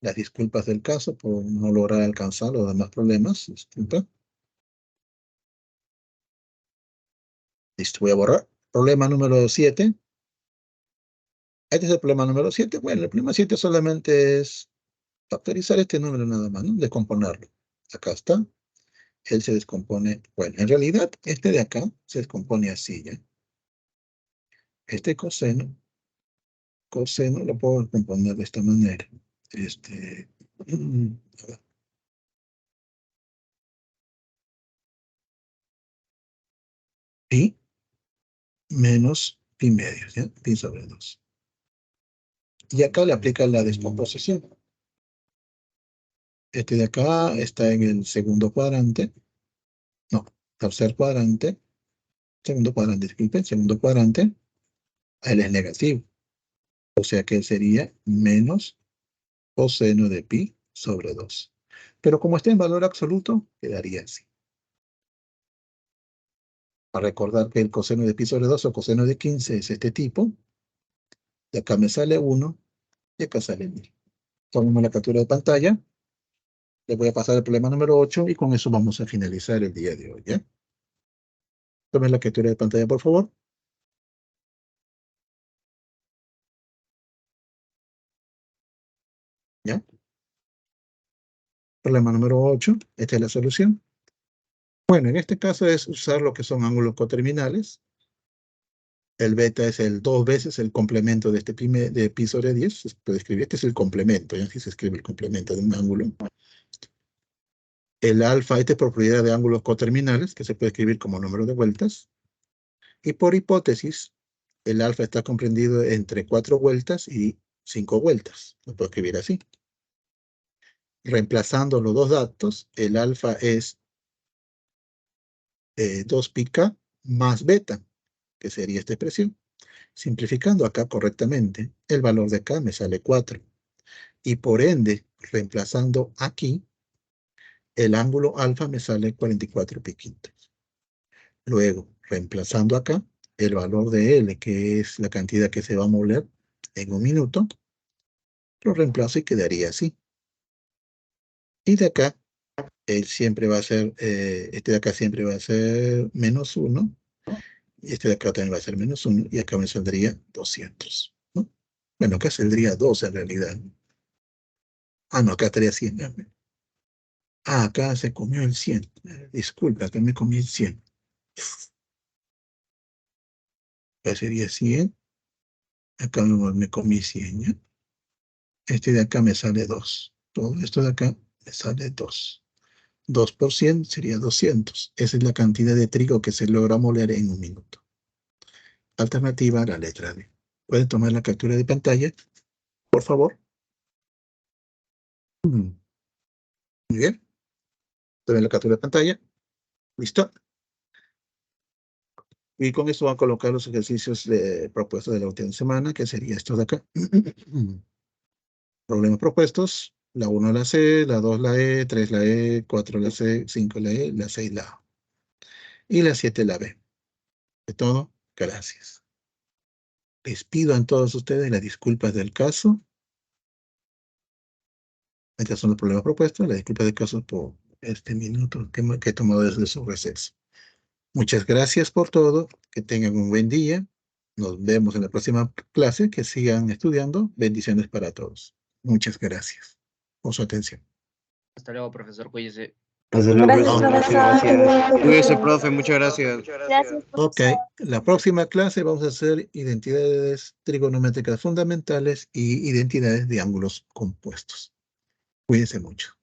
las disculpas del caso por no lograr alcanzar los demás problemas. Disculpa. Listo, voy a borrar. Problema número 7. Este es el problema número 7. Bueno, el problema 7 solamente es factorizar este número nada más, ¿no? Descomponerlo. Acá está. Él se descompone. Bueno, en realidad, este de acá se descompone así, ¿ya? Este coseno lo puedo componer de esta manera. A ver. Pi menos pi medios, ¿ya? Pi sobre 2. Y acá le aplica la descomposición. Este de acá está en el segundo cuadrante. No, tercer cuadrante. Segundo cuadrante, disculpen, segundo cuadrante. Él es negativo. O sea que sería menos coseno de pi sobre 2. Pero como está en valor absoluto, quedaría así. Para recordar que el coseno de pi sobre 2 o coseno de 15 es este tipo. De acá me sale 1 y acá sale 1000. Tomamos la captura de pantalla. Les voy a pasar el problema número 8 y con eso vamos a finalizar el día de hoy, ¿ya? Tomen la captura de pantalla, por favor. ¿Ya? Problema número 8. Esta es la solución. Bueno, en este caso es usar lo que son ángulos coterminales. El beta es el 2 veces el complemento de este de pi sobre 10. Se puede escribir, este es el complemento, ¿ya? Así se escribe el complemento de un ángulo. El alfa, esta es propiedad de ángulos coterminales, que se puede escribir como número de vueltas. Y por hipótesis, el alfa está comprendido entre 4 vueltas y 5 vueltas. Lo puedo escribir así. Reemplazando los dos datos, el alfa es 2 pi k más beta, que sería esta expresión. Simplificando acá correctamente, el valor de k me sale 4. Y por ende, reemplazando aquí, el ángulo alfa me sale 44 pi quintos. Luego, reemplazando acá, el valor de L, que es la cantidad que se va a moler en un minuto, lo reemplazo y quedaría así. Y de acá, siempre va a ser, este de acá siempre va a ser menos 1, y este de acá también va a ser menos 1, y acá me saldría 200, ¿no? Bueno, acá saldría 2 en realidad. Ah, no, acá estaría 100. Ah, acá se comió el 100. Disculpa, acá me comí el 100. Acá sería 100. Acá me comí 100, ¿ya? Este de acá me sale 2. Todo esto de acá me sale 2. 2 por 100 sería 200. Esa es la cantidad de trigo que se logra moler en un minuto. Alternativa a la letra D. ¿Pueden tomar la captura de pantalla, por favor? Muy bien. Tomen la captura de pantalla. ¿Listo? Y con esto van a colocar los ejercicios propuestos de la última semana, que sería esto de acá. Problemas propuestos. La 1 la C, la 2 la E, 3 la E, 4 la C, 5 la E, la 6 la A. Y la 7 la B. De todo, gracias. Les pido a todos ustedes las disculpas del caso. Estos son los problemas propuestos. Las disculpas del caso por este minuto que he tomado desde su receso. Muchas gracias por todo. Que tengan un buen día. Nos vemos en la próxima clase. Que sigan estudiando. Bendiciones para todos. Muchas gracias por su atención. Hasta luego, profesor. Cuídese. Hasta luego, Gracias, profesor. profesor. Gracias. Cuídese, profe. Muchas gracias. Gracias, Ok, profesor. la próxima clase vamos a hacer identidades trigonométricas fundamentales y identidades de ángulos compuestos. Cuídense mucho.